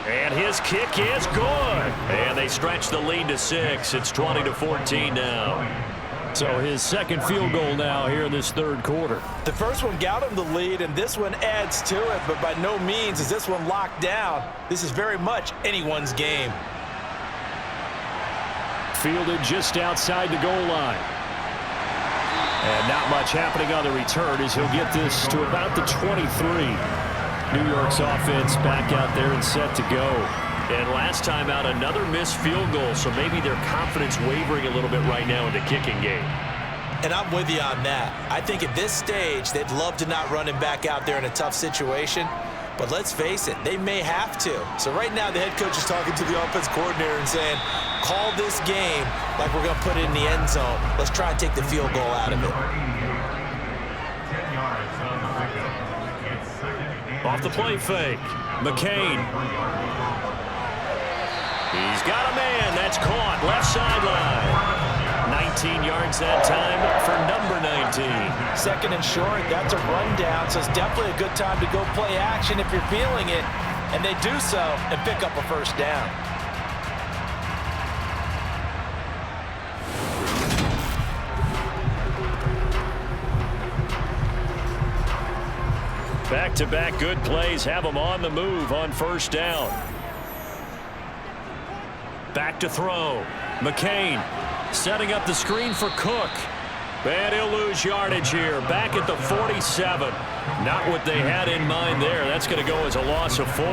And his kick is good. And they stretch the lead to 6. It's 20-14 now. So his 2nd field goal now here in this 3rd quarter. The first one got him the lead, and this one adds to it, but by no means is this one locked down. This is very much anyone's game. Fielded just outside the goal line. And not much happening on the return as he'll get this to about the 23. New York's offense back out there and set to go. And last time out, another missed field goal, so maybe their confidence wavering a little bit right now in the kicking game. And I'm with you on that. I think at this stage, they'd love to not run him back out there in a tough situation. But let's face it, they may have to. So right now, the head coach is talking to the offense coordinator and saying, call this game like we're going to put it in the end zone. Let's try and take the field goal out of it. Off the play fake, McCain. He's got a man. That's caught. Left sideline. 19 yards that time for number 19. 2nd and short. That's a rundown. So it's definitely a good time to go play action if you're feeling it. And they do so and pick up a 1st down. Back-to-back good plays have them on the move on 1st down. Back to throw. McCain setting up the screen for Cook. And he'll lose yardage here. Back at the 47. Not what they had in mind there. That's going to go as a loss of 4.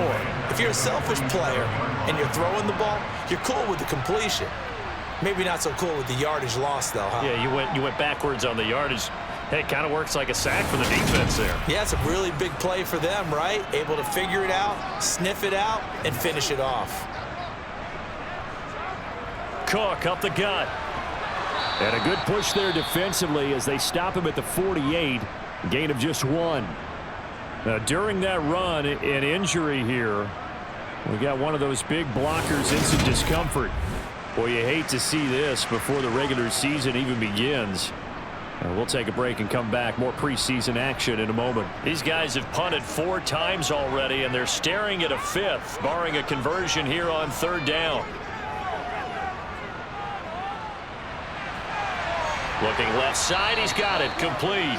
If you're a selfish player and you're throwing the ball, you're cool with the completion. Maybe not so cool with the yardage loss, though, huh? Yeah, you went backwards on the yardage. Hey, it kind of works like a sack for the defense there. Yeah, it's a really big play for them, right? Able to figure it out, sniff it out, and finish it off. Cook up the gut. And a good push there defensively as they stop him at the 48. Gain of just 1. Now, during that run, an injury here. We got one of those big blockers in some discomfort. Boy, you hate to see this before the regular season even begins. We'll take a break and come back. More preseason action in a moment. These guys have punted 4 times already, and they're staring at a 5th, barring a conversion here on 3rd down. Looking left side, he's got it, complete.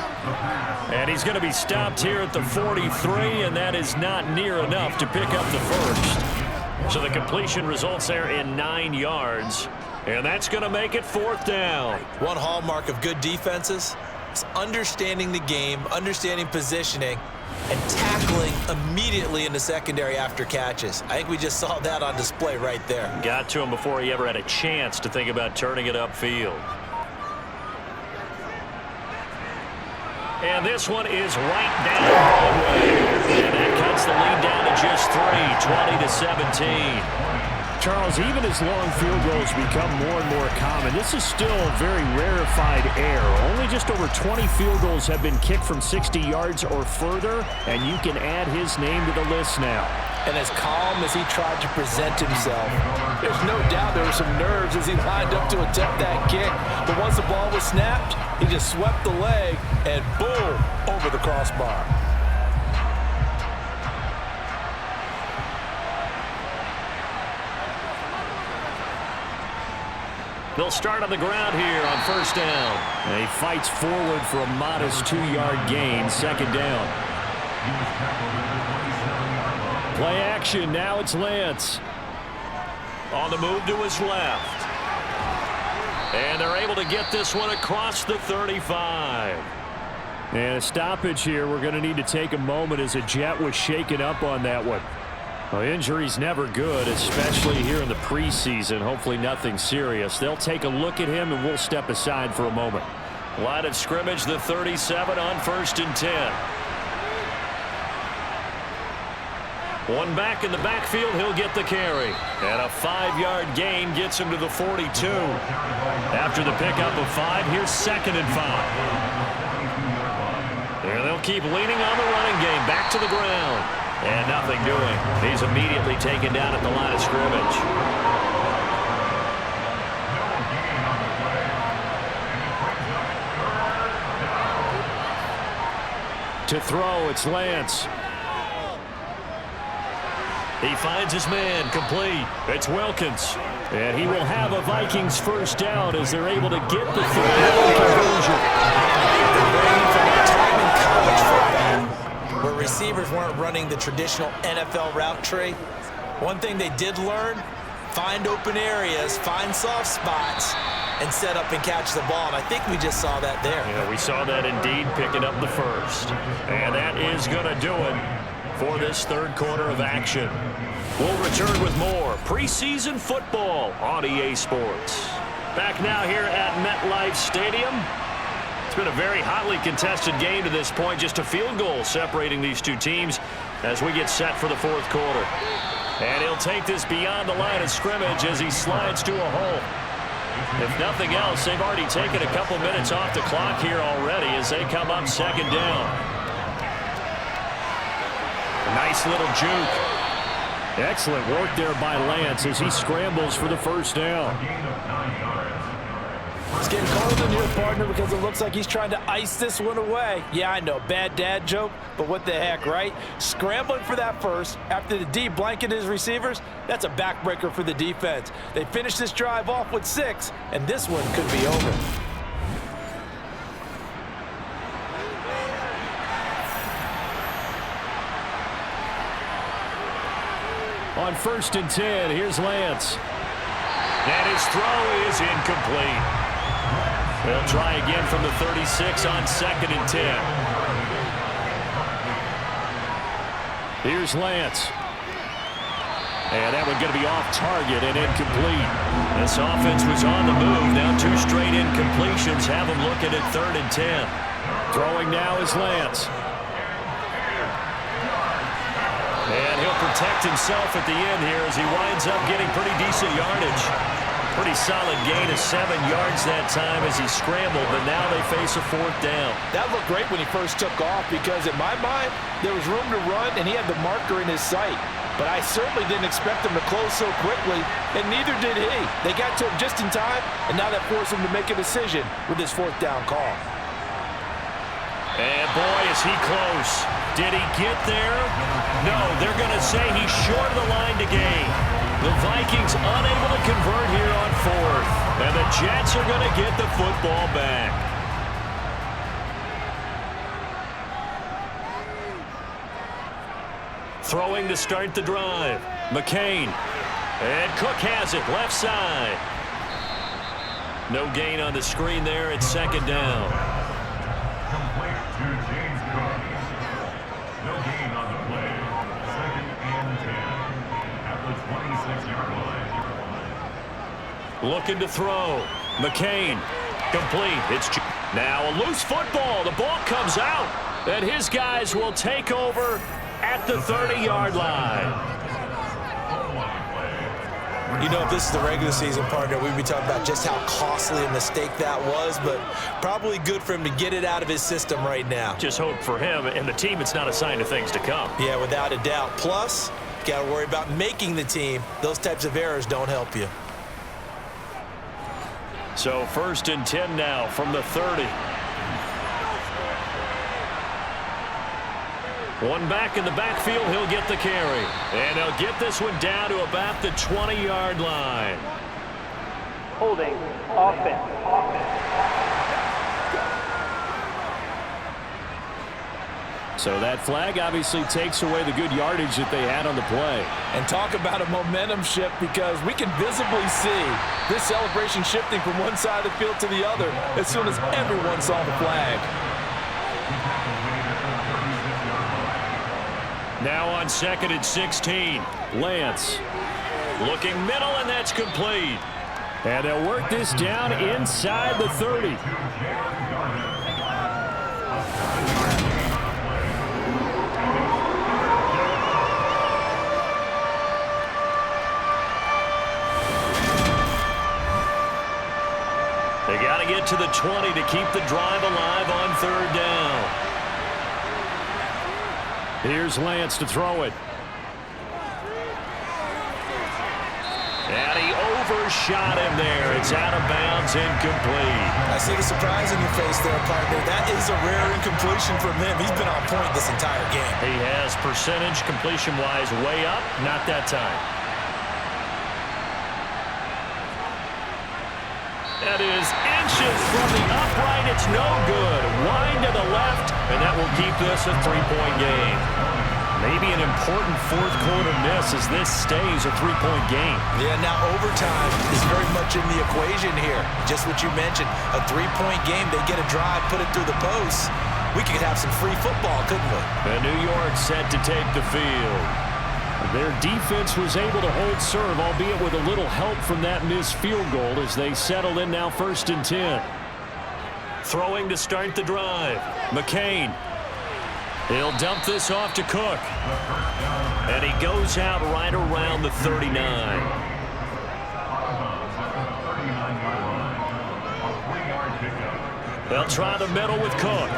And he's going to be stopped here at the 43, and that is not near enough to pick up the 1st. So the completion results there in 9 yards. And that's going to make it 4th down. One hallmark of good defenses is understanding the game, understanding positioning, and tackling immediately in the secondary after catches. I think we just saw that on display right there. Got to him before he ever had a chance to think about turning it upfield. And this one is right down Broadway. And that cuts the lead down to just 3, 20-17. Charles, even as long field goals become more and more common, this is still a very rarefied air. Only just over 20 field goals have been kicked from 60 yards or further, and you can add his name to the list now. And as calm as he tried to present himself, there's no doubt there were some nerves as he lined up to attempt that kick. But once the ball was snapped, he just swept the leg and boom, over the crossbar. They'll start on the ground here on first down. And he fights forward for a modest 2-yard gain, second down. Play action, now it's Lance. On the move to his left. And they're able to get this one across the 35. And a stoppage here. We're going to need to take a moment as a Jet was shaken up on that one. Well, injury's never good, especially here in the preseason. Hopefully nothing serious. They'll take a look at him, and we'll step aside for a moment. Line of scrimmage, the 37 on first and 10. One back in the backfield, he'll get the carry. And a 5-yard gain gets him to the 42. After the pickup of 5, here's second and 5. And they'll keep leaning on the running game. Back to the ground. And nothing doing. He's immediately taken down at the line of scrimmage. To throw, it's Lance. He finds his man, complete. It's Wilkins. And he will have a Vikings first down as they're able to get the third conversion. Where receivers weren't running the traditional NFL route tree. One thing they did learn, find open areas, find soft spots, and set up and catch the ball. And I think we just saw that there. Yeah, we saw that indeed, picking up the first. And that is going to do it for this third quarter of action. We'll return with more preseason football on EA Sports. Back now here at MetLife Stadium. It's been a very hotly contested game to this point. Just a field goal separating these two teams as we get set for the fourth quarter. And he'll take this beyond the line of scrimmage as he slides to a hole. If nothing else, they've already taken a couple minutes off the clock here already as they come up second down. A nice little juke. Excellent work there by Lance as he scrambles for the first down. It's getting cold in here, partner, because it looks like he's trying to ice this one away. Yeah, I know, bad dad joke, but what the heck, right? Scrambling for that first after the D blanketed his receivers, that's a backbreaker for the defense. They finished this drive off with 6, and this one could be over. On first and 10, here's Lance. And his throw is incomplete. They'll try again from the 36 on second and 10. Here's Lance. And that one going to be off target and incomplete. This offense was on the move. Now 2 straight incompletions have them looking at third and 10. Throwing now is Lance. And he'll protect himself at the end here as he winds up getting pretty decent yardage. Pretty solid gain of 7 yards that time as he scrambled, but now they face a fourth down. That looked great when he first took off because in my mind, there was room to run and he had the marker in his sight. But I certainly didn't expect him to close so quickly, and neither did he. They got to him just in time, and now that forced him to make a decision with his fourth down call. And boy, is he close. Did he get there? No, they're going to say he's short of the line to gain. The Vikings unable to convert here on fourth. And the Jets are going to get the football back. Throwing to start the drive. McCain. And Cook has it, left side. No gain on the screen there. It's second down. Looking to throw. McCain. Complete. It's now a loose football. The ball comes out. And his guys will take over at the 30-yard line. You know, if this is the regular season, partner, we'd be talking about just how costly a mistake that was, but probably good for him to get it out of his system right now. Just hope for him and the team it's not a sign of things to come. Yeah, without a doubt. Plus, got to worry about making the team. Those types of errors don't help you. So 1st and 10 now from the 30. One back in the backfield, he'll get the carry. And he'll get this one down to about the 20-yard line. Holding, offense. So that flag obviously takes away the good yardage that they had on the play. And talk about a momentum shift, because we can visibly see this celebration shifting from one side of the field to the other as soon as everyone saw the flag. Now on 2nd and 16, Lance looking middle, and that's complete. And they'll work this down inside the 30. They got to get to the 20 to keep the drive alive on 3rd down. Here's Lance to throw it. And he overshot him there. It's out of bounds, incomplete. I see the surprise in your face there, partner. That is a rare incompletion from him. He's been on point this entire game. He has percentage completion-wise way up, not that time. That is inches from the upright. It's no good. Wind to the left, and that will keep this a 3-point game. Maybe an important 4th quarter miss as this stays a 3-point game. Yeah, now overtime is very much in the equation here. Just what you mentioned, a 3-point game. They get a drive, put it through the posts. We could have some free football, couldn't we? And New York set to take the field. Their defense was able to hold serve, albeit with a little help from that missed field goal as they settle in now 1st and 10. Throwing to start the drive. McCain. He'll dump this off to Cook. And he goes out right around the 39. They'll try the middle with Cook.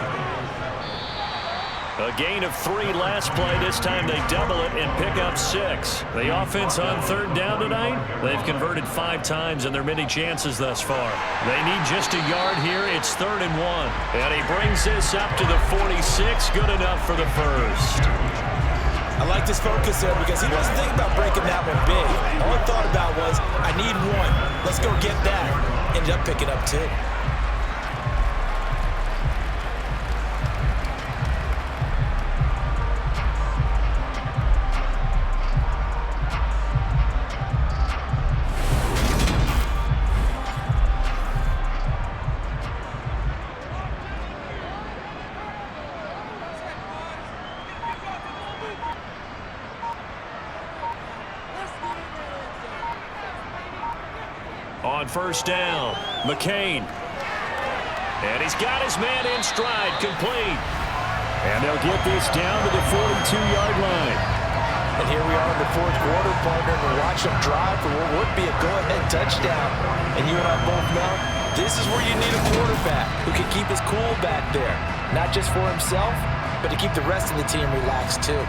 A gain of 3 last play. This time they double it and pick up 6. The offense on 3rd down tonight, they've converted 5 times in their many chances thus far. They need just a yard here. It's 3rd and 1. And he brings this up to the 46. Good enough for the first. I like this focus there because he wasn't thinking about breaking that one big. All he thought about was, I need 1. Let's go get that. Ended up picking up 2. On 1st down, McCain. And he's got his man in stride, complete. And they'll get this down to the 42-yard line. And here we are in the 4th quarter, partner. We watch them drive for what would be a go-ahead touchdown. And you and I both know this is where you need a quarterback who can keep his cool back there. Not just for himself, but to keep the rest of the team relaxed too.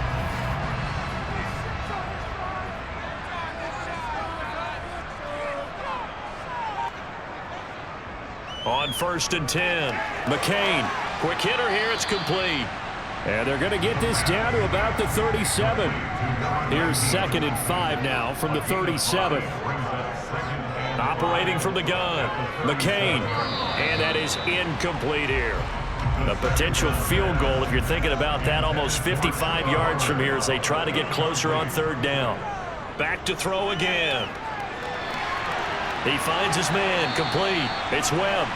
On 1st and 10, McCain. Quick hitter here, it's complete. And they're going to get this down to about the 37. Here's 2nd and 5 now from the 37. Operating from the gun, McCain. And that is incomplete here. A potential field goal, if you're thinking about that, almost 55 yards from here as they try to get closer on 3rd down. Back to throw again. He finds his man, complete. It's Webb.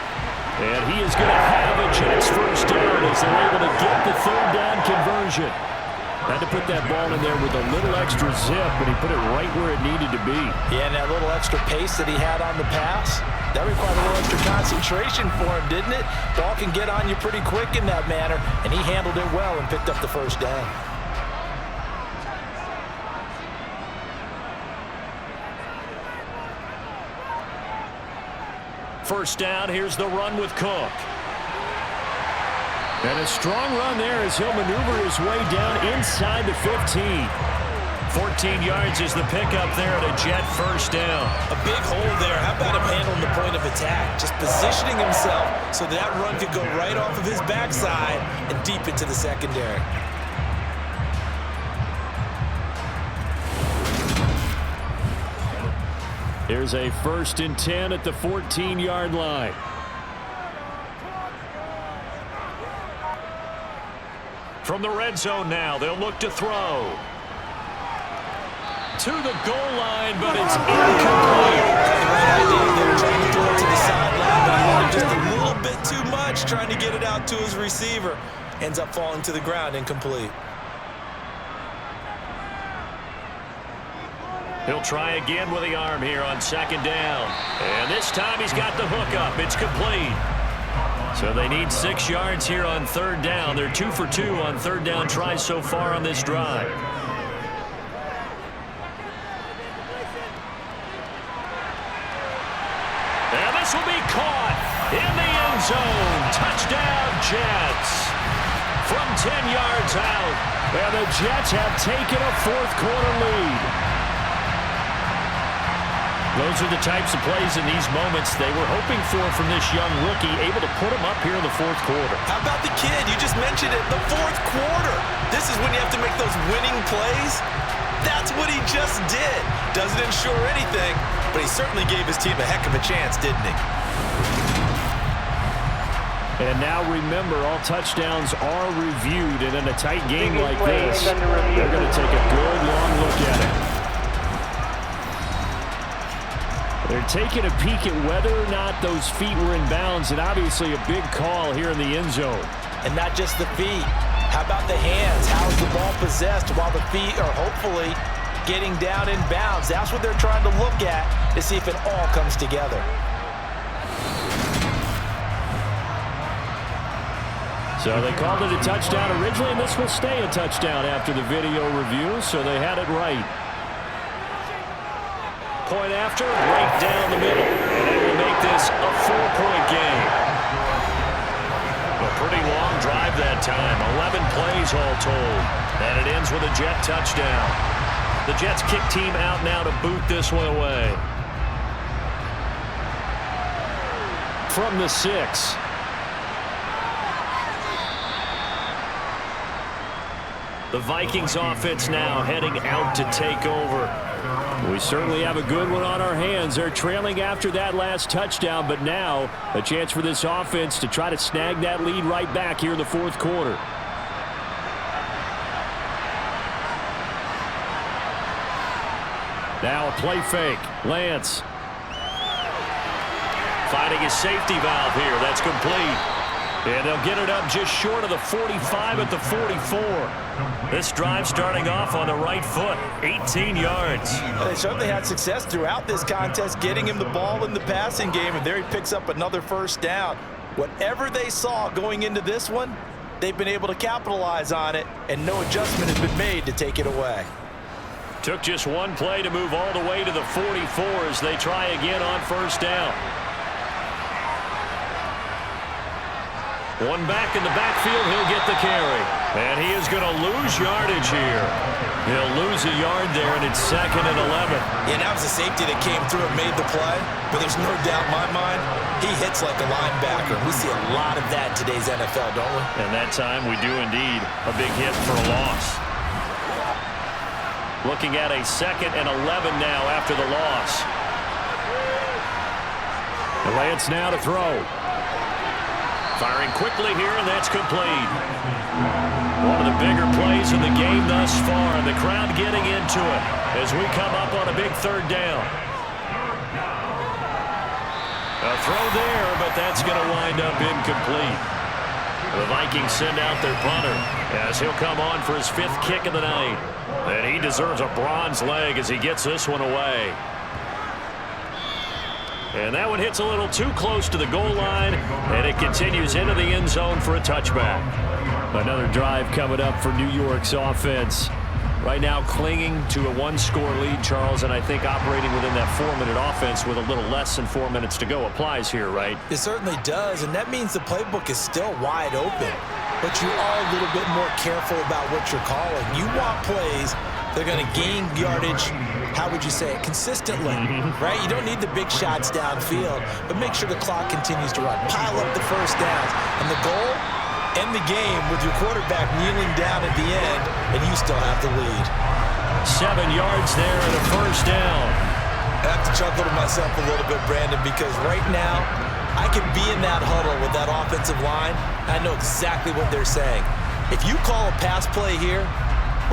And he is going to have a Jets first down as they're able to get the 3rd down conversion. Had to put that ball in there with a little extra zip, but he put it right where it needed to be. Yeah, and that little extra pace that he had on the pass, that required a little extra concentration for him, didn't it? Ball can get on you pretty quick in that manner, and he handled it well and picked up the first down. first down. Here's the run with Cook. And a strong run there as he'll maneuver his way down inside the 15. 14 yards is the pickup there at a Jet first down. A big hole there. How about him handling the point of attack? Just positioning himself so that run could go right off of his backside and deep into the secondary. Here's a 1st and 10 at the 14-yard line. From the red zone now, they'll look to throw. To the goal line, but it's incomplete. The right idea there, trying to throw it to the sideline, but he wanted just a little bit too much, trying to get it out to his receiver. Ends up falling to the ground, incomplete. He'll try again with the arm here on 2nd down. And this time he's got the hook up. It's complete. So they need 6 yards here on 3rd down. They're 2 for 2 on 3rd down tries so far on this drive. And this will be caught in the end zone. Touchdown, Jets. From 10 yards out. And the Jets have taken a 4th quarter lead. Those are the types of plays in these moments they were hoping for from this young rookie, able to put him up here in the 4th quarter. How about the kid? You just mentioned it, the 4th quarter. This is when you have to make those winning plays. That's what he just did. Doesn't ensure anything, but he certainly gave his team a heck of a chance, didn't he? And now remember, all touchdowns are reviewed, and in a tight game like this, they're going to take a good long look at it. They're taking a peek at whether or not those feet were in bounds, and obviously a big call here in the end zone. And not just the feet. How about the hands? How's the ball possessed while the feet are hopefully getting down in bounds? That's what they're trying to look at to see if it all comes together. So they called it a touchdown originally, and this will stay a touchdown after the video review, so they had it right. Point after, right down the middle. And it will make this a 4-point game. A pretty long drive that time. 11 plays all told. And it ends with a Jet touchdown. The Jets kick team out now to boot this one away. From the 6. The Vikings offense now heading out to take over. We certainly have a good one on our hands. They're trailing after that last touchdown, but now a chance for this offense to try to snag that lead right back here in the 4th quarter. Now a play fake. Lance finding his safety valve here. That's complete. And they'll get it up just short of the 45 at the 44. This drive starting off on the right foot, 18 yards. They certainly had success throughout this contest, getting him the ball in the passing game, and there he picks up another 1st down. Whatever they saw going into this one, they've been able to capitalize on it, and no adjustment has been made to take it away. Took just one play to move all the way to the 44 as they try again on 1st down. One back in the backfield, he'll get the carry. And he is going to lose yardage here. He'll lose a yard there, and it's 2nd and 11. Yeah, that was a safety that came through and made the play. But there's no doubt in my mind, he hits like a linebacker. We see a lot of that in today's NFL, don't we? And that time we do indeed. A big hit for a loss. Looking at a 2nd and 11 now after the loss. Lance now to throw. Firing quickly here, and that's complete. One of the bigger plays in the game thus far, and the crowd getting into it as we come up on a big 3rd down. A throw there, but that's going to wind up incomplete. The Vikings send out their punter as he'll come on for his 5th kick of the night. And he deserves a bronze leg as he gets this one away. And that one hits a little too close to the goal line, and it continues into the end zone for a touchback. Another drive coming up for New York's offense. Right now clinging to a one-score lead, Charles, and I think operating within that 4-minute offense with a little less than 4 minutes to go applies here, right? It certainly does, and that means the playbook is still wide open. But you are a little bit more careful about what you're calling. You want plays that are going to gain yardage, how would you say it, consistently, right? You don't need the big shots downfield, but make sure the clock continues to run. Pile up the first downs. And the goal, end the game with your quarterback kneeling down at the end, and you still have the lead. 7 yards there and a first down. I have to chuckle to myself a little bit, Brandon, because right now, I can be in that huddle with that offensive line. I know exactly what they're saying. If you call a pass play here,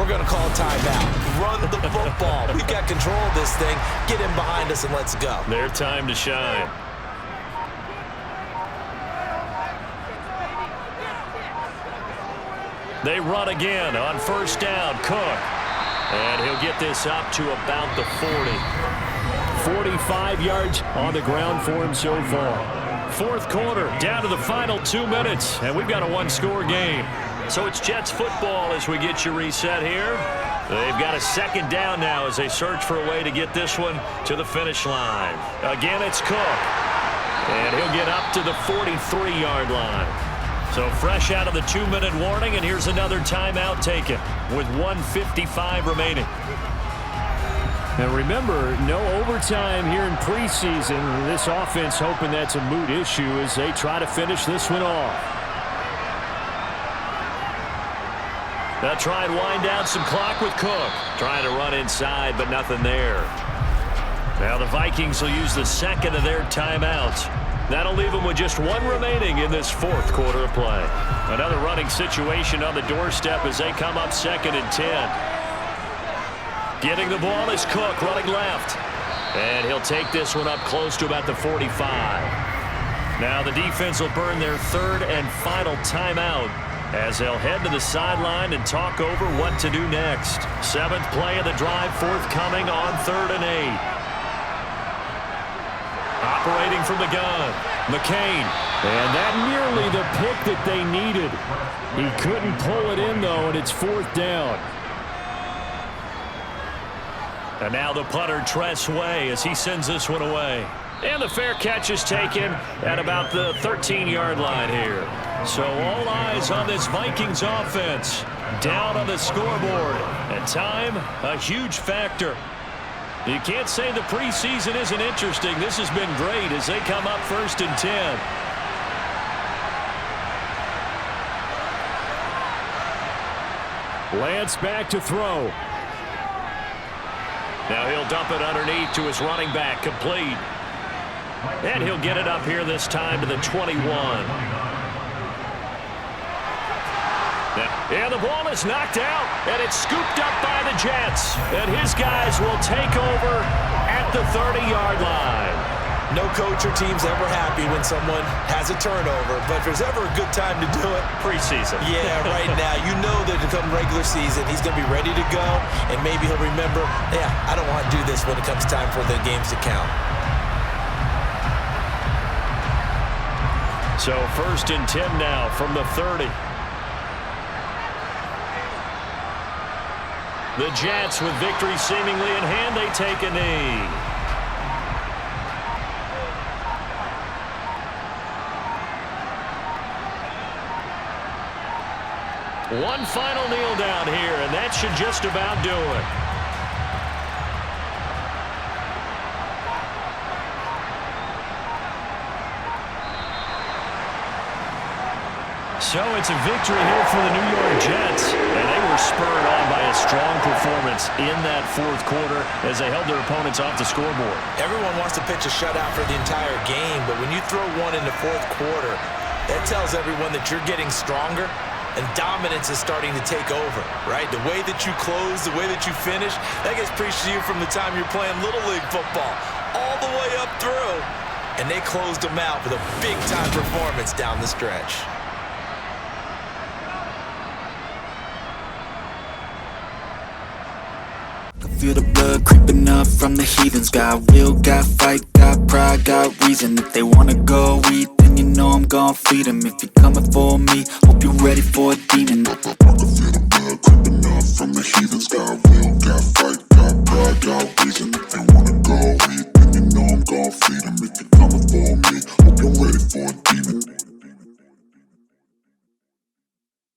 we're going to call a timeout. Run the football. We've got control of this thing. Get in behind us and let's go. Their time to shine. They run again on first down. Cook. And he'll get this up to about the 40. 45 yards on the ground for him so far. Fourth quarter, down to the final 2 minutes, and we've got a one-score game. So it's Jets football as we get you reset here. They've got a second down now as they search for a way to get this one to the finish line. Again, it's Cook, and he'll get up to the 43-yard line. So fresh out of the 2-minute warning, and here's another timeout taken with 1:55 remaining. And remember, no overtime here in preseason. This offense hoping that's a moot issue as they try to finish this one off. They'll try and wind down some clock with Cook. Trying to run inside, but nothing there. Now the Vikings will use the second of their timeouts. That'll leave them with just 1 remaining in this fourth quarter of play. Another running situation on the doorstep as they come up 2nd and 10. Getting the ball is Cook, running left. And he'll take this one up close to about the 45. Now the defense will burn their 3rd and final timeout as they'll head to the sideline and talk over what to do next. 7th play of the drive forthcoming on 3rd and 8. Operating from the gun, McCain. And that nearly the pick that they needed. He couldn't pull it in, though, and it's 4th down. And now the punter, Tress Way, as he sends this one away. And the fair catch is taken at about the 13-yard line here. So all eyes on this Vikings offense. Down on the scoreboard. And time, a huge factor. You can't say the preseason isn't interesting. This has been great as they come up 1st and 10. Lance back to throw. Now he'll dump it underneath to his running back, complete. And he'll get it up here this time to the 21. And the ball is knocked out, and it's scooped up by the Jets. And his guys will take over at the 30-yard line. No coach or team's ever happy when someone has a turnover, but if there's ever a good time to do it, preseason. Yeah, right now. You know that to come regular season, he's going to be ready to go, and maybe he'll remember, yeah, I don't want to do this when it comes time for the games to count. So 1st and 10 now from the 30. The Jets, with victory seemingly in hand, they take a knee. One final kneel down here, and that should just about do it. So it's a victory here for the New York Jets, and they were spurred on by a strong performance in that fourth quarter as they held their opponents off the scoreboard. Everyone wants to pitch a shutout for the entire game, but when you throw one in the fourth quarter, that tells everyone that you're getting stronger and dominance is starting to take over, right? The way that you close, the way that you finish, that gets preached to you from the time you're playing Little League football all the way up through, and they closed them out with a big-time performance down the stretch. Feel the blood creeping up from the heathens. Got will, got fight, got pride, got reason. If they wanna go eat, then you know I'm gon' feed them. If you're coming for me, hope you're ready for a demon. I can feel the blood creeping up enough from the heathen sky.